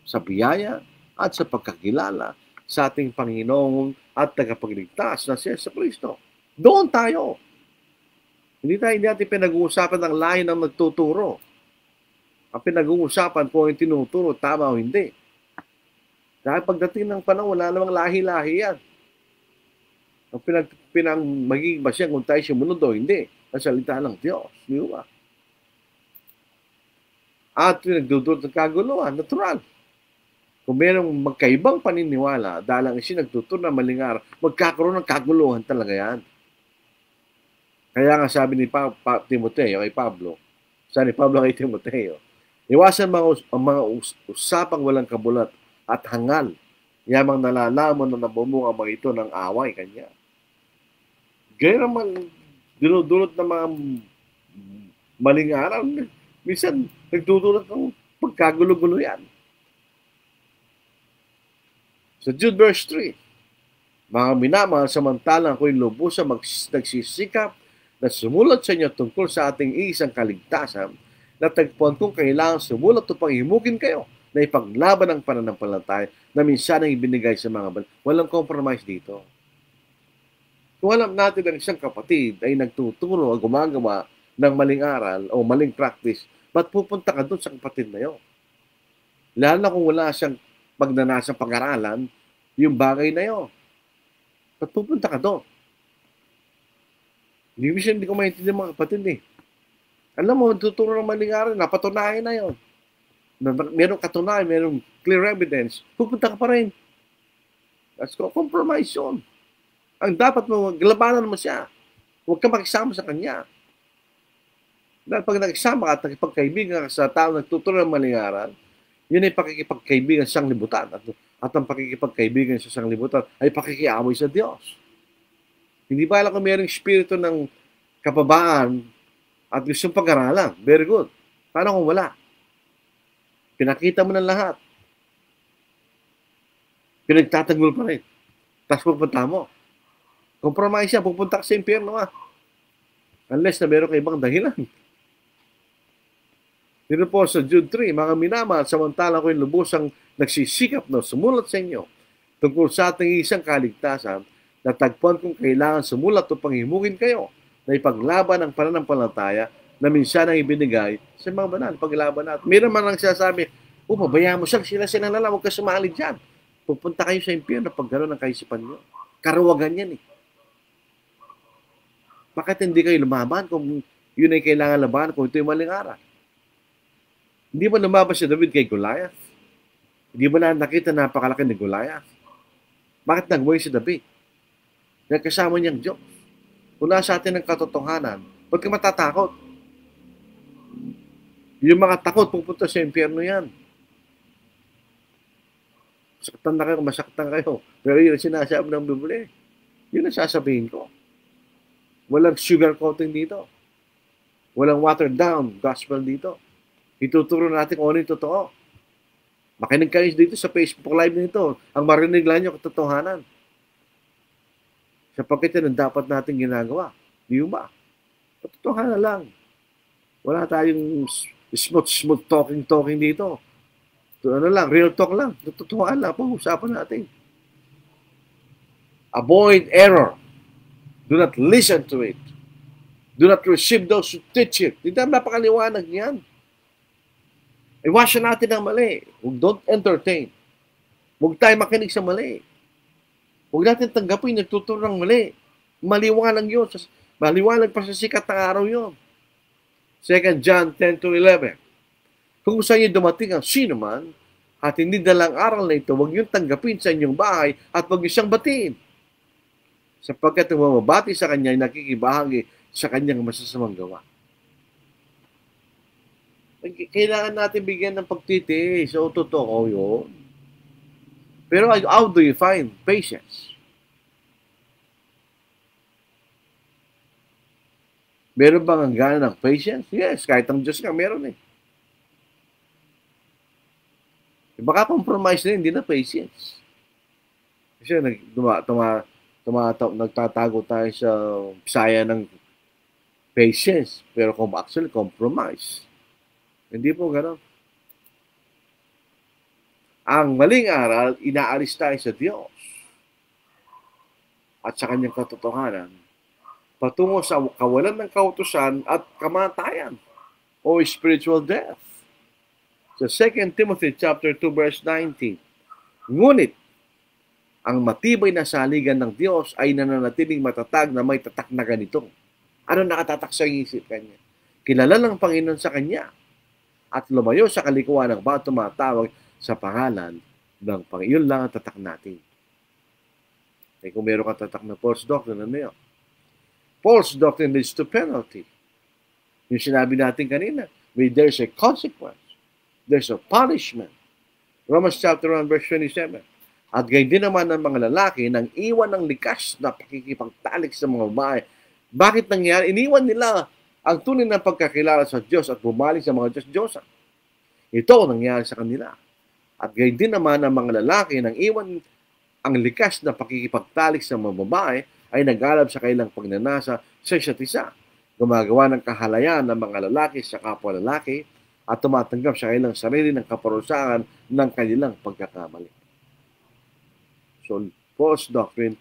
Sa biyaya at sa pagkakilala sa ating Panginoon at tagapagligtas na si Jesucristo. Doon tayo. Hindi natin pinag-uusapan ng lahi ng nagtuturo. Ang pinag-uusapan kung yung tinuturo, tama o hindi. Dahil pagdating ng panahon, wala namang lahi-lahi yan. Ang magiging basya kung tayo sumunod o hindi. Ang salita ng Diyos. Di ba? At nagdudulot ng kaguluhan, natural. Kung mayroong magkaibang paniniwala, dahil ang isin nagtuturo na malingar, magkakaroon ng kaguluhan talaga yan. Kaya nga sabi ni Timoteo kay Pablo, sabi ni Pablo kay Timoteo, iwasan ang mga usapang walang kabulat at hangal. Yamang nalalaman na nabumunga mga ito ng away kanya. Gaya naman, dinudulot ng mga maling aral. Minsan, nagdudulot ng pagkagulo-gulo yan. Sa Jude verse 3, mga minamahal, samantalang ako'y lubusang nagsisikap na sumulat sa inyo tungkol sa ating isang kaligtasan, natagpuan kong kailangan sumulat upang himugin kayo na ipaglaban ang pananampalataya na minsan ang ibinigay sa mga banal. Walang compromise dito. Kung alam natin na isang kapatid ay nagtuturo o gumagawa ng maling aral o maling practice, ba't pupunta ka doon sa kapatid na yun? Lalo na kung wala siyang pagnanasang pag-aralan, yung bagay na yun. Ba't pupunta ka doon? Hindi ko maintindihan mga kapatid eh. Alam mo, tuturo ng maling aral, napatunayan na yun. Merong katunayan, merong clear evidence, pupunta ka pa rin. That's compromise yun. Ang dapat mo, labanan mo siya. Huwag ka makisama sa kanya. Dahil pag nagsama ka at nakipagkaibigan ka sa tao nagtuturo ng maling aral, yun ay pakikipagkaibigan sa sanglibutan. At ang pakikipagkaibigan sa sanglibutan ay pakikiamoy sa Diyos. Hindi ba alam kung mayroong espiritu ng kapabaan at gustong pag-aralan? Very good. Paano kung wala? Pinakita mo ng lahat. Pinagtatanggol pa rin. Tapos pupunta mo. Compromise siya, pupunta ka sa impyerno unless na meron ka ibang dahilan. Dito po sa Jude 3, mga minamahal, samantalang ako'y lubusang nagsisikap na sumulat sa inyo tungkol sa ating isang kaligtasan, natagpuan kong kailangan sumulat upang himugin kayo na ipaglaban ang pananampalataya na minsan ang ibinigay sa mga banal. Paglaban natin. Meron man lang sasabi, pabayaan mo sila na lang, huwag ka sumali dyan. Pupunta kayo sa impyerno pag gano'n ang kaisipan nyo. Karawagan yan eh. Bakit hindi kayo lumaban kung yun ay kailangan labanan kung ito yung maling aral? Hindi ba lumaban si David kay Goliath? Hindi ba na nakita napakalaki ni Goliath? Bakit nagbuhay si David? Nagkasama niyang Diyos. Kung nasa atin ang katotohanan, ba't ka matatakot? Yung mga takot, pupunta sa impyerno yan. Masaktan kayo. Pero yun ang sinasabi ng Biblia. Yun ang sasabihin ko. Walang sugar coating dito. Walang watered down gospel dito. Ituturo natin kung ano yung totoo. Makinig kayo dito sa Facebook Live nito. Ang marinig lang nyo katotohanan. Sapagkat yan ang dapat natin ginagawa. Di ba? Katotohanan lang. Wala tayong smooth talking dito. Ano lang, real talk lang. Totoohan lang. Pag-usapan natin. Avoid error. Do not listen to it. Do not receive those who teach it. Hindi na napakaliwanag yan. Iwasan natin ang mali. Don't entertain. Huwag tayo makinig sa mali. Huwag natin tanggapin nagtuturo ng mali. Maliwanag yun. Maliwanag pa sa sikat ng araw yun. 2 John 10-11. Kung sa inyo dumating ang sino man at hindi dalang aral na ito, huwag niyong tanggapin sa inyong bahay at huwag niyo siyang batiin. Sapagkat ang mamabati sa kanya ay nakikibahagi sa kanyang masasamang gawa. Kailangan natin bigyan ng pagtitiis. So, totoo yun. Pero how do you find patience? Meron bang ang gana ng patience? Yes, kahit ang Diyos nga, meron eh. Baka compromise na hindi na patience. Kasi nagtatago tayo sa saya ng patience. Pero actually, compromise. Hindi po gano'n. Ang maling aral, inaalis tayo sa Diyos at sa kanyang katotohanan patungo sa kawalan ng kautusan at kamatayan o spiritual death. Sa 2 Timothy chapter 2 verse 19, ngunit ang matibay na saligan ng Diyos ay nananatiling matatag na may tatak na ganito. Ano nakatatak sa isip kanya? Kilala ng Panginoon sa kanya at lumayo sa kalikuan ng bawat tumatawag sa pangalan ng Panginoon. Yun lang ang tatak natin. Eh kung meron kang tatak na false doctrine, ano yun? False doctrine leads to penalty. Yung sinabi natin kanina, there's a consequence. There's a punishment. Romans chapter 1 verse 27. At gayon din naman ng mga lalaki nang iwan ng likas na pakikipagtalik sa mga babae. Bakit nangyari? Iniwan nila ang tunay na pagkakilala sa Diyos at bumalik sa mga Diyos-Diyosa. Ito ang nangyari sa kanila. At gayon din naman ng mga lalaki nang iwan ang likas na pakikipagtalik sa mga babae ay nag-alab sa kailang pagnanasa sa isa't isa. Gumagawa ng kahalayan ng mga lalaki sa kapwa lalaki at tumatanggap sa kailang sarili ng kaparusahan ng kanilang pagkakamali. So, false doctrine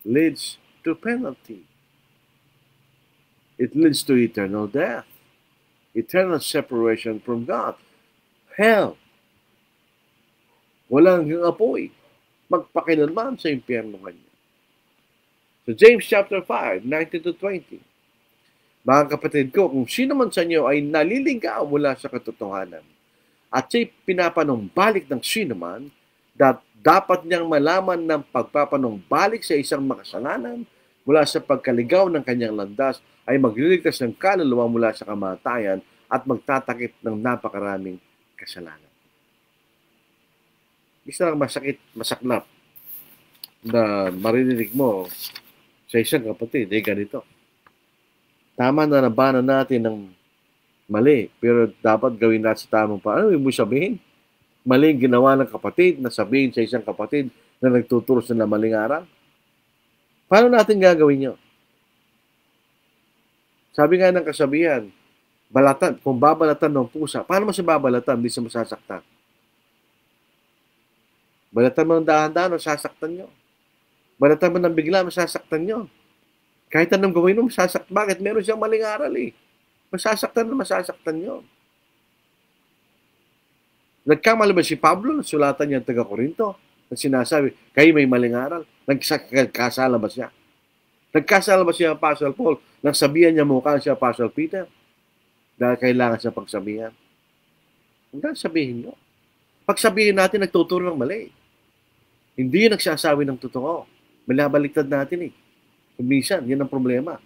leads to penalty. It leads to eternal death, eternal separation from God, hell. Walang apoy, magpakilanman sa impyerno kanya. So, James chapter 5, 19 to 20. Mga kapatid ko, kung sino man sa inyo ay naliligaw mula sa katotohanan at siya'y pinapanumbalik ng sino man, dapat niyang malaman ng pagpapanumbalik sa isang makasalanan mula sa pagkaligaw ng kanyang landas ay magliligtas ng kaluluwa mula sa kamatayan at magtatakip ng napakaraming kasalanan. Isa lang masaklap na marinig mo sa isang kapatid, ganito. Tama na nabanan natin ng mali, pero dapat gawin natin sa tamang paraan. Ano ibig sabihin? Maling ginawa ng kapatid na sabihin sa isang kapatid na nagtuturo sa maling aral? Paano natin gagawin yun? Sabi nga ng kasabihan, balatan, kung babalatan ng pusa, paano mo siya babalatan? Hindi siya masasaktan. Balatan mo ng dahan-dahan, masasaktan nyo. Balatan mo ng bigla, masasaktan nyo. Kahit anong gawin mo, masasaktan. Bakit? Meron siyang maling aral eh. Masasaktan na masasaktan nyo. Nagkamali ba si Pablo? Sulatan niya ang taga-Korinto. At sinasabi, kayo may maling aral. Nagkasala ba siya? Nagkasala ba siya Apostle Paul? Nang sabihan niya mukha siya Apostle Peter? Dahil kailangan siya pagsabihan. Hanggang sabihin nyo. Pagsabihin natin, nagtuturo ng mali. Hindi yung nagsasabi ng totoo. Malabaliktad natin eh. Minsan, yan ang problema.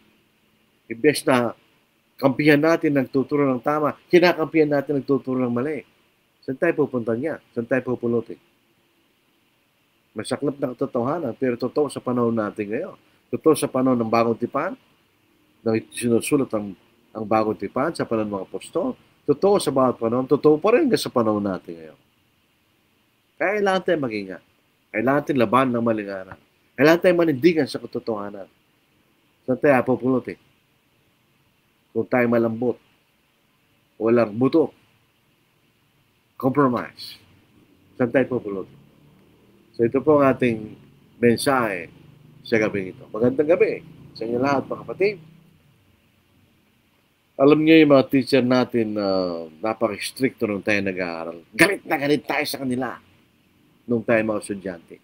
Imbes na kampihan natin nagtuturo ng tama, kinakampihan natin nagtuturo ng mali. Saan tayo pupunta niya? Saan tayo pupulutin? Masaklap na katotohanan, pero totoo sa panahon natin ngayon. Totoo sa panahon ng bagong tipan, na sinusulat ang bagong tipan sa panahon ng mga apostol. Totoo sa bawat panahon, totoo pa rin sa panahon natin ngayon. Kaya kailangan tayo mag-ingat. Kailangan tayo laban ng maling aral. Kailangan tayo manindigan sa katotohanan. Saan tayo pupulutin? Kung tayo malambot, walang buto, compromise. Saan tayo pupulutin? So ito po ang ating mensahe sa gabi ito. Magandang gabi sa inyo lahat, mga kapatid. Alam niyo yung mga teacher natin na napaka-stricto nung tayo nag-aaral. Galit na galit tayo sa kanila nung tayo mga estudyante.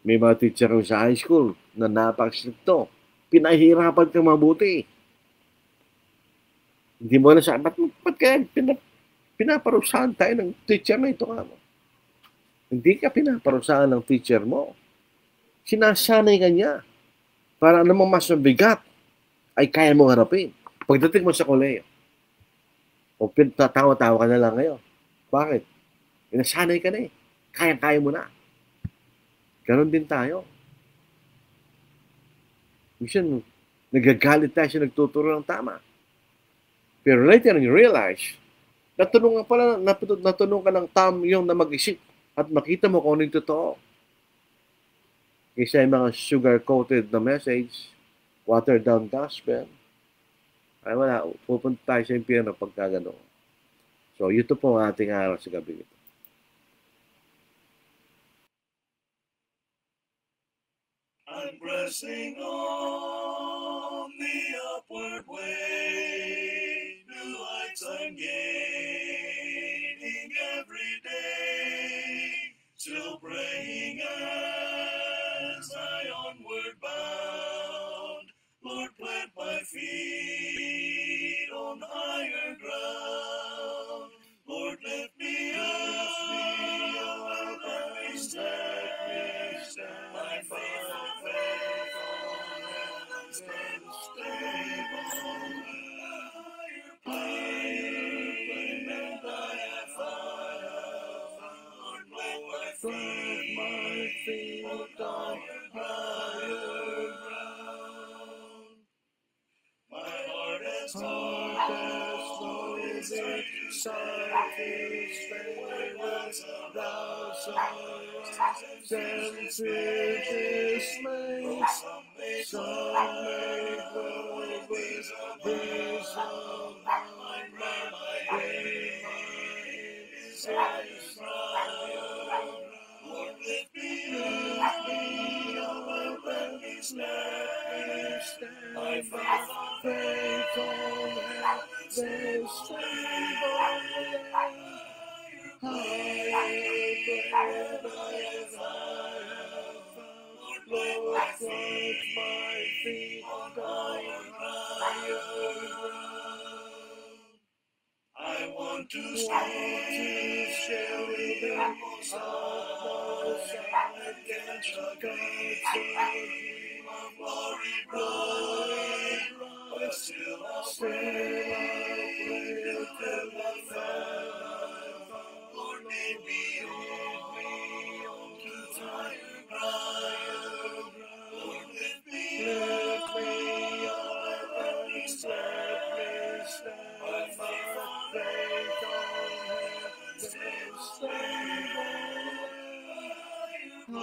May mga teacher sa high school na napaka-stricto. Pinahirapan kang mabuti. Hindi mo na sabi, ba't kaya pinaparusahan tayo ng teacher na ito ka mo? Hindi ka pinaparusahan ng teacher mo. Sinasanay ka niya. Para naman mas mabigat ay kaya mong harapin. Pagdating mo sa koleyo, o tatawa-tawa ka na lang ngayon. Bakit? Nasanay ka na eh. Kaya-kaya mo na. Ganon din tayo. Minsan, nagagalit tayo siya nagtuturo ng tama. Pero later you realize, natulungan ka ng yung na mag-isip at makita mo kung ano yung totoo. Kaysa yung mga sugar-coated na message, watered down gospel, ay wala, pupunta tayo sa impyerno pagka gano'n. So, ito po ang ating araw sa gabi ito. I'm pressing on the upward way, new heights I'm gaining every day, still praying as I onward bound, Lord, plant my feet on higher ground, Lord, lift me up, let me stand, my faith on heaven's stable, higher plane than I have found. higher ground. My heart has flown its side to where was around sunrise dismay. Some may go with my brain is higher. Lord, lift me up, let me stand. I found faith on this stable. Higher bread I have found. Lord, put my feet on higher ground. I want to share with them all against the God's dream of glory bright. But still I'll pray till the found. Lord, lead me on to higher ground. Lord, lift me up, let me stand. I found faith on heaven's stable. Lord,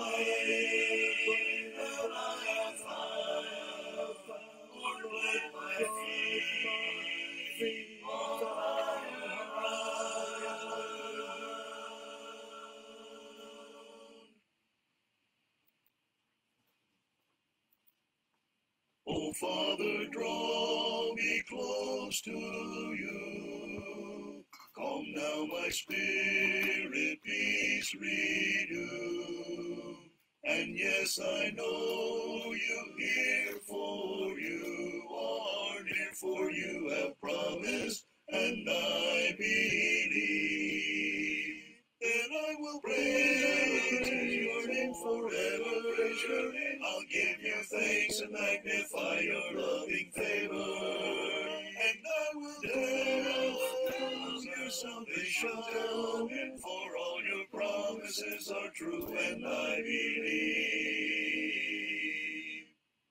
let my feet on higher ground. Oh, Father, draw me close to you. Calm now my spirit, peace renew. And yes, I know you hear, for you are near, for you have promised, and I believe. Then I will praise your name forever. I'll give you thanks and magnify your loving favor. And I will tell your salvation, for all your promises are true, and I believe.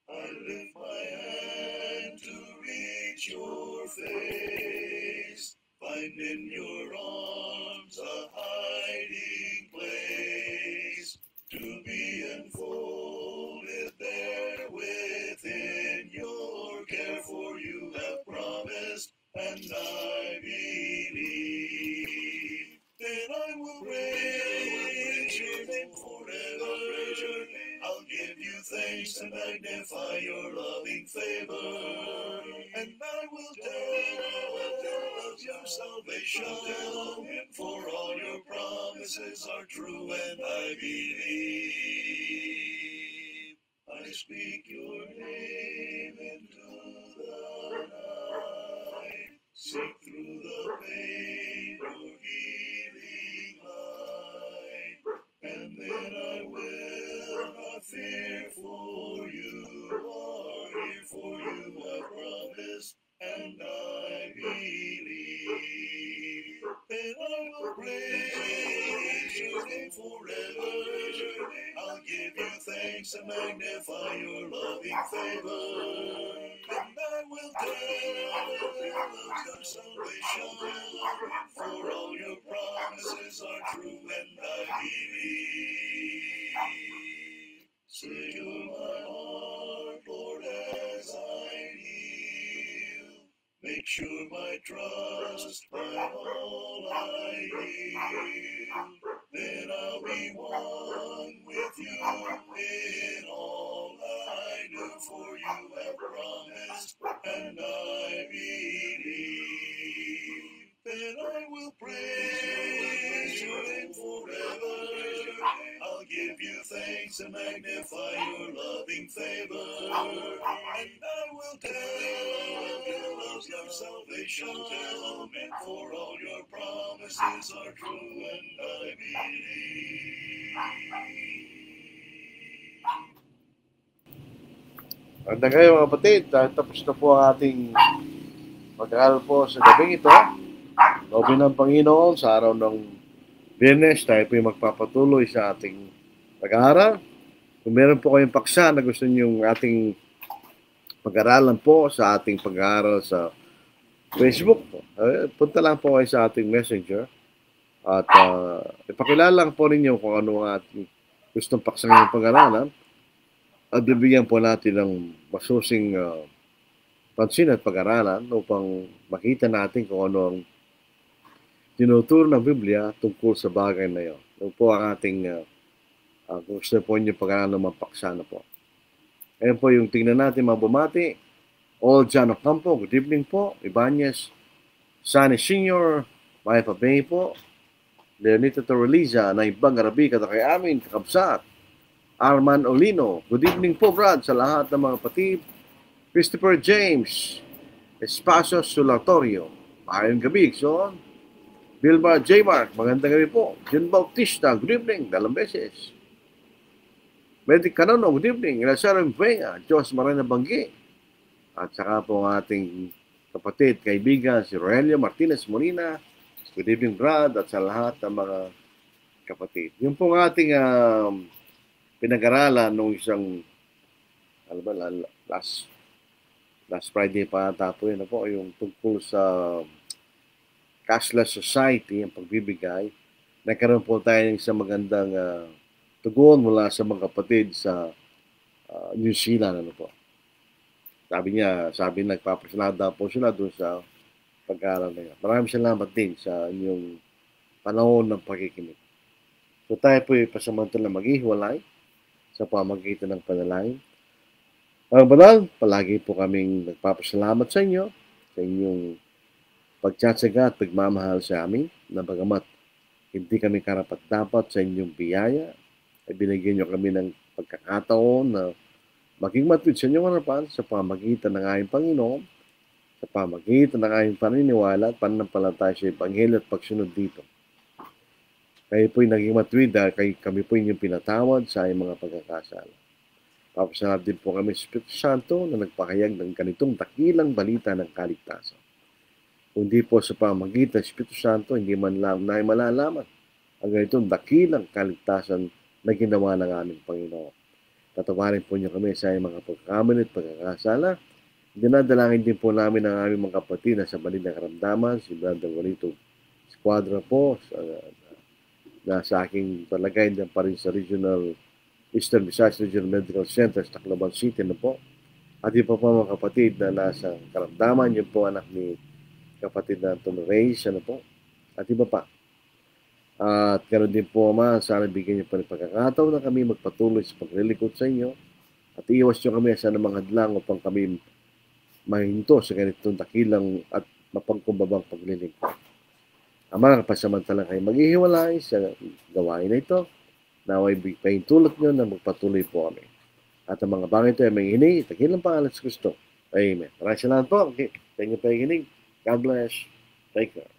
I lift my hand to reach your face, find in your arms a hiding place, to be enfolded there within your care, for you have promised, and I believe. Then I will praise your name forever. I'll give you thanks and magnify your loving favor. And I will tell of your salvation, for all your promises are true, and I believe. I speak your name into the night, seek through the pain your healing light, and then I will not fear, for you are here, for you have promised, and I believe. Then I will praise your name forever. I'll give you thanks and magnify your loving favor. And I will tell of your salvation, for all your promises are true, and I believe. Secure my heart, Lord, as I kneel. Make sure my trust by all I yield. Then I'll be one with you in all I do, for you have promised, and I believe. Then I will praise your name forever. I'll give you thanks and magnify your loving favor. And I will tell of your salvation, for all your promises are true, and I believe. Magandang kayo mga kapatid, tapos na po ang ating pag-aaral po sa gabing ito. Loobin ng Panginoon, sa araw ng Biyernes, tayo po yung magpapatuloy sa ating pag-aaral. Kung meron po kayong paksa na gusto nyo ating pag-aralan po sa ating pag-aaral sa Facebook, punta lang po kayo sa ating messenger at ipakilala lang po ninyo kung ano ang ating gustong paksang yung pag-aralan at bibigyan po natin ng masusing pansin at pag-aralan upang makita natin kung ano ang tinuturo ng Biblia tungkol sa bagay na yun. Ito po ang ating kung gusto po nyo pag-aralan ng paksa na po. Ayan po yung tingnan natin mga bumati. All John Ocampo, good evening po. Ibanez, Sunny Senior, Maya Pabay po. Leonita Torreliza, na ibang Arabi, kada kay amin, kakabsat. Arman Olino, good evening po Brad sa lahat ng mga patid. Christopher James, Espacio Sulatorio, maayong gabi, so Bilbar J. Mark, magandang gabi po. John Bautista, good evening, dalang beses. Medic Canono, good evening. Lazaro Mbenga, Diyos Marina Banggi. At saka po ang ating kapatid, kaibigan, si Rogelio Martinez Molina. Good evening, Brad, at sa lahat ng mga kapatid. Yung po ang ating pinag-aralan nung isang, ano ba, last Friday pa ata po yun, po, yung tungkol sa cashless society, ang pagbibigay. Nagkaroon po tayo ng isang magandang tugon mula sa mga kapatid sa New Zealand. Ano po. Sabi nagpapasalamat po sila doon sa pag-aaral na yan. Maraming salamat din sa inyong panahon ng pakikinig. So tayo po pasamantala maghihiwalay sa pamagitan ng panalangin. Mga banal, palagi po kaming nagpapasalamat sa inyo, sa inyong pagtsatsaga at pagmamahal sa amin, na bagamat hindi kami karapat-dapat sa inyong biyaya, ay binigyan nyo kami ng pagkakataon na maging matuwid sa inyong harapan sa pamagitan ng aming Panginoon, sa pamagitan ng aming paniniwala at pananampalataya sa Ebanghelyo at pagsunod dito. Kayo po'y naging matuwid dahil kami po inyong pinatawad sa aming mga pagkakasala. Papasalamat din po kami sa Espiritu Santo na nagpahayag ng ganitong dakilang balita ng kaligtasan. Kundi po sa pamagitan ng Espiritu Santo, hindi man lang na malalaman ang ganitong dakilang kaligtasan na ginawa ng aming Panginoon. Tatawarin po niyo kami sa aming mga pagkakamali at pagkakasala. Dinadalangin din po namin ang aming mga kapatid na sa balid ng karamdaman, si Brother Juanito Squadra po, na sa aking palagay din pa rin sa Eastern Visayas Regional Medical Center sa Tacloban City na po. At yung po mga kapatid na nasa karamdaman, yun po anak ni kapatid na Anton Reyes, ano po, at iba pa. At ganoon din po, Ama, sana bigyan niyo pa rin pagkakataon na kami magpatuloy sa paglilingkod sa inyo at iiwas niyo kami sa mga hadlang upang kami mahinto sa ganitong dakilang at mapagkumbabang paglilingkod. Ama, kapasamantalang kayo maghihiwalay sa gawain na ito, naway pahintulot nyo na magpatuloy po kami. At ang mga bagay ito ay may hining, takilang pangalan sa Kristo. Amen. Maraming salamat po. Okay. Thank you for your hining. God bless. Take care.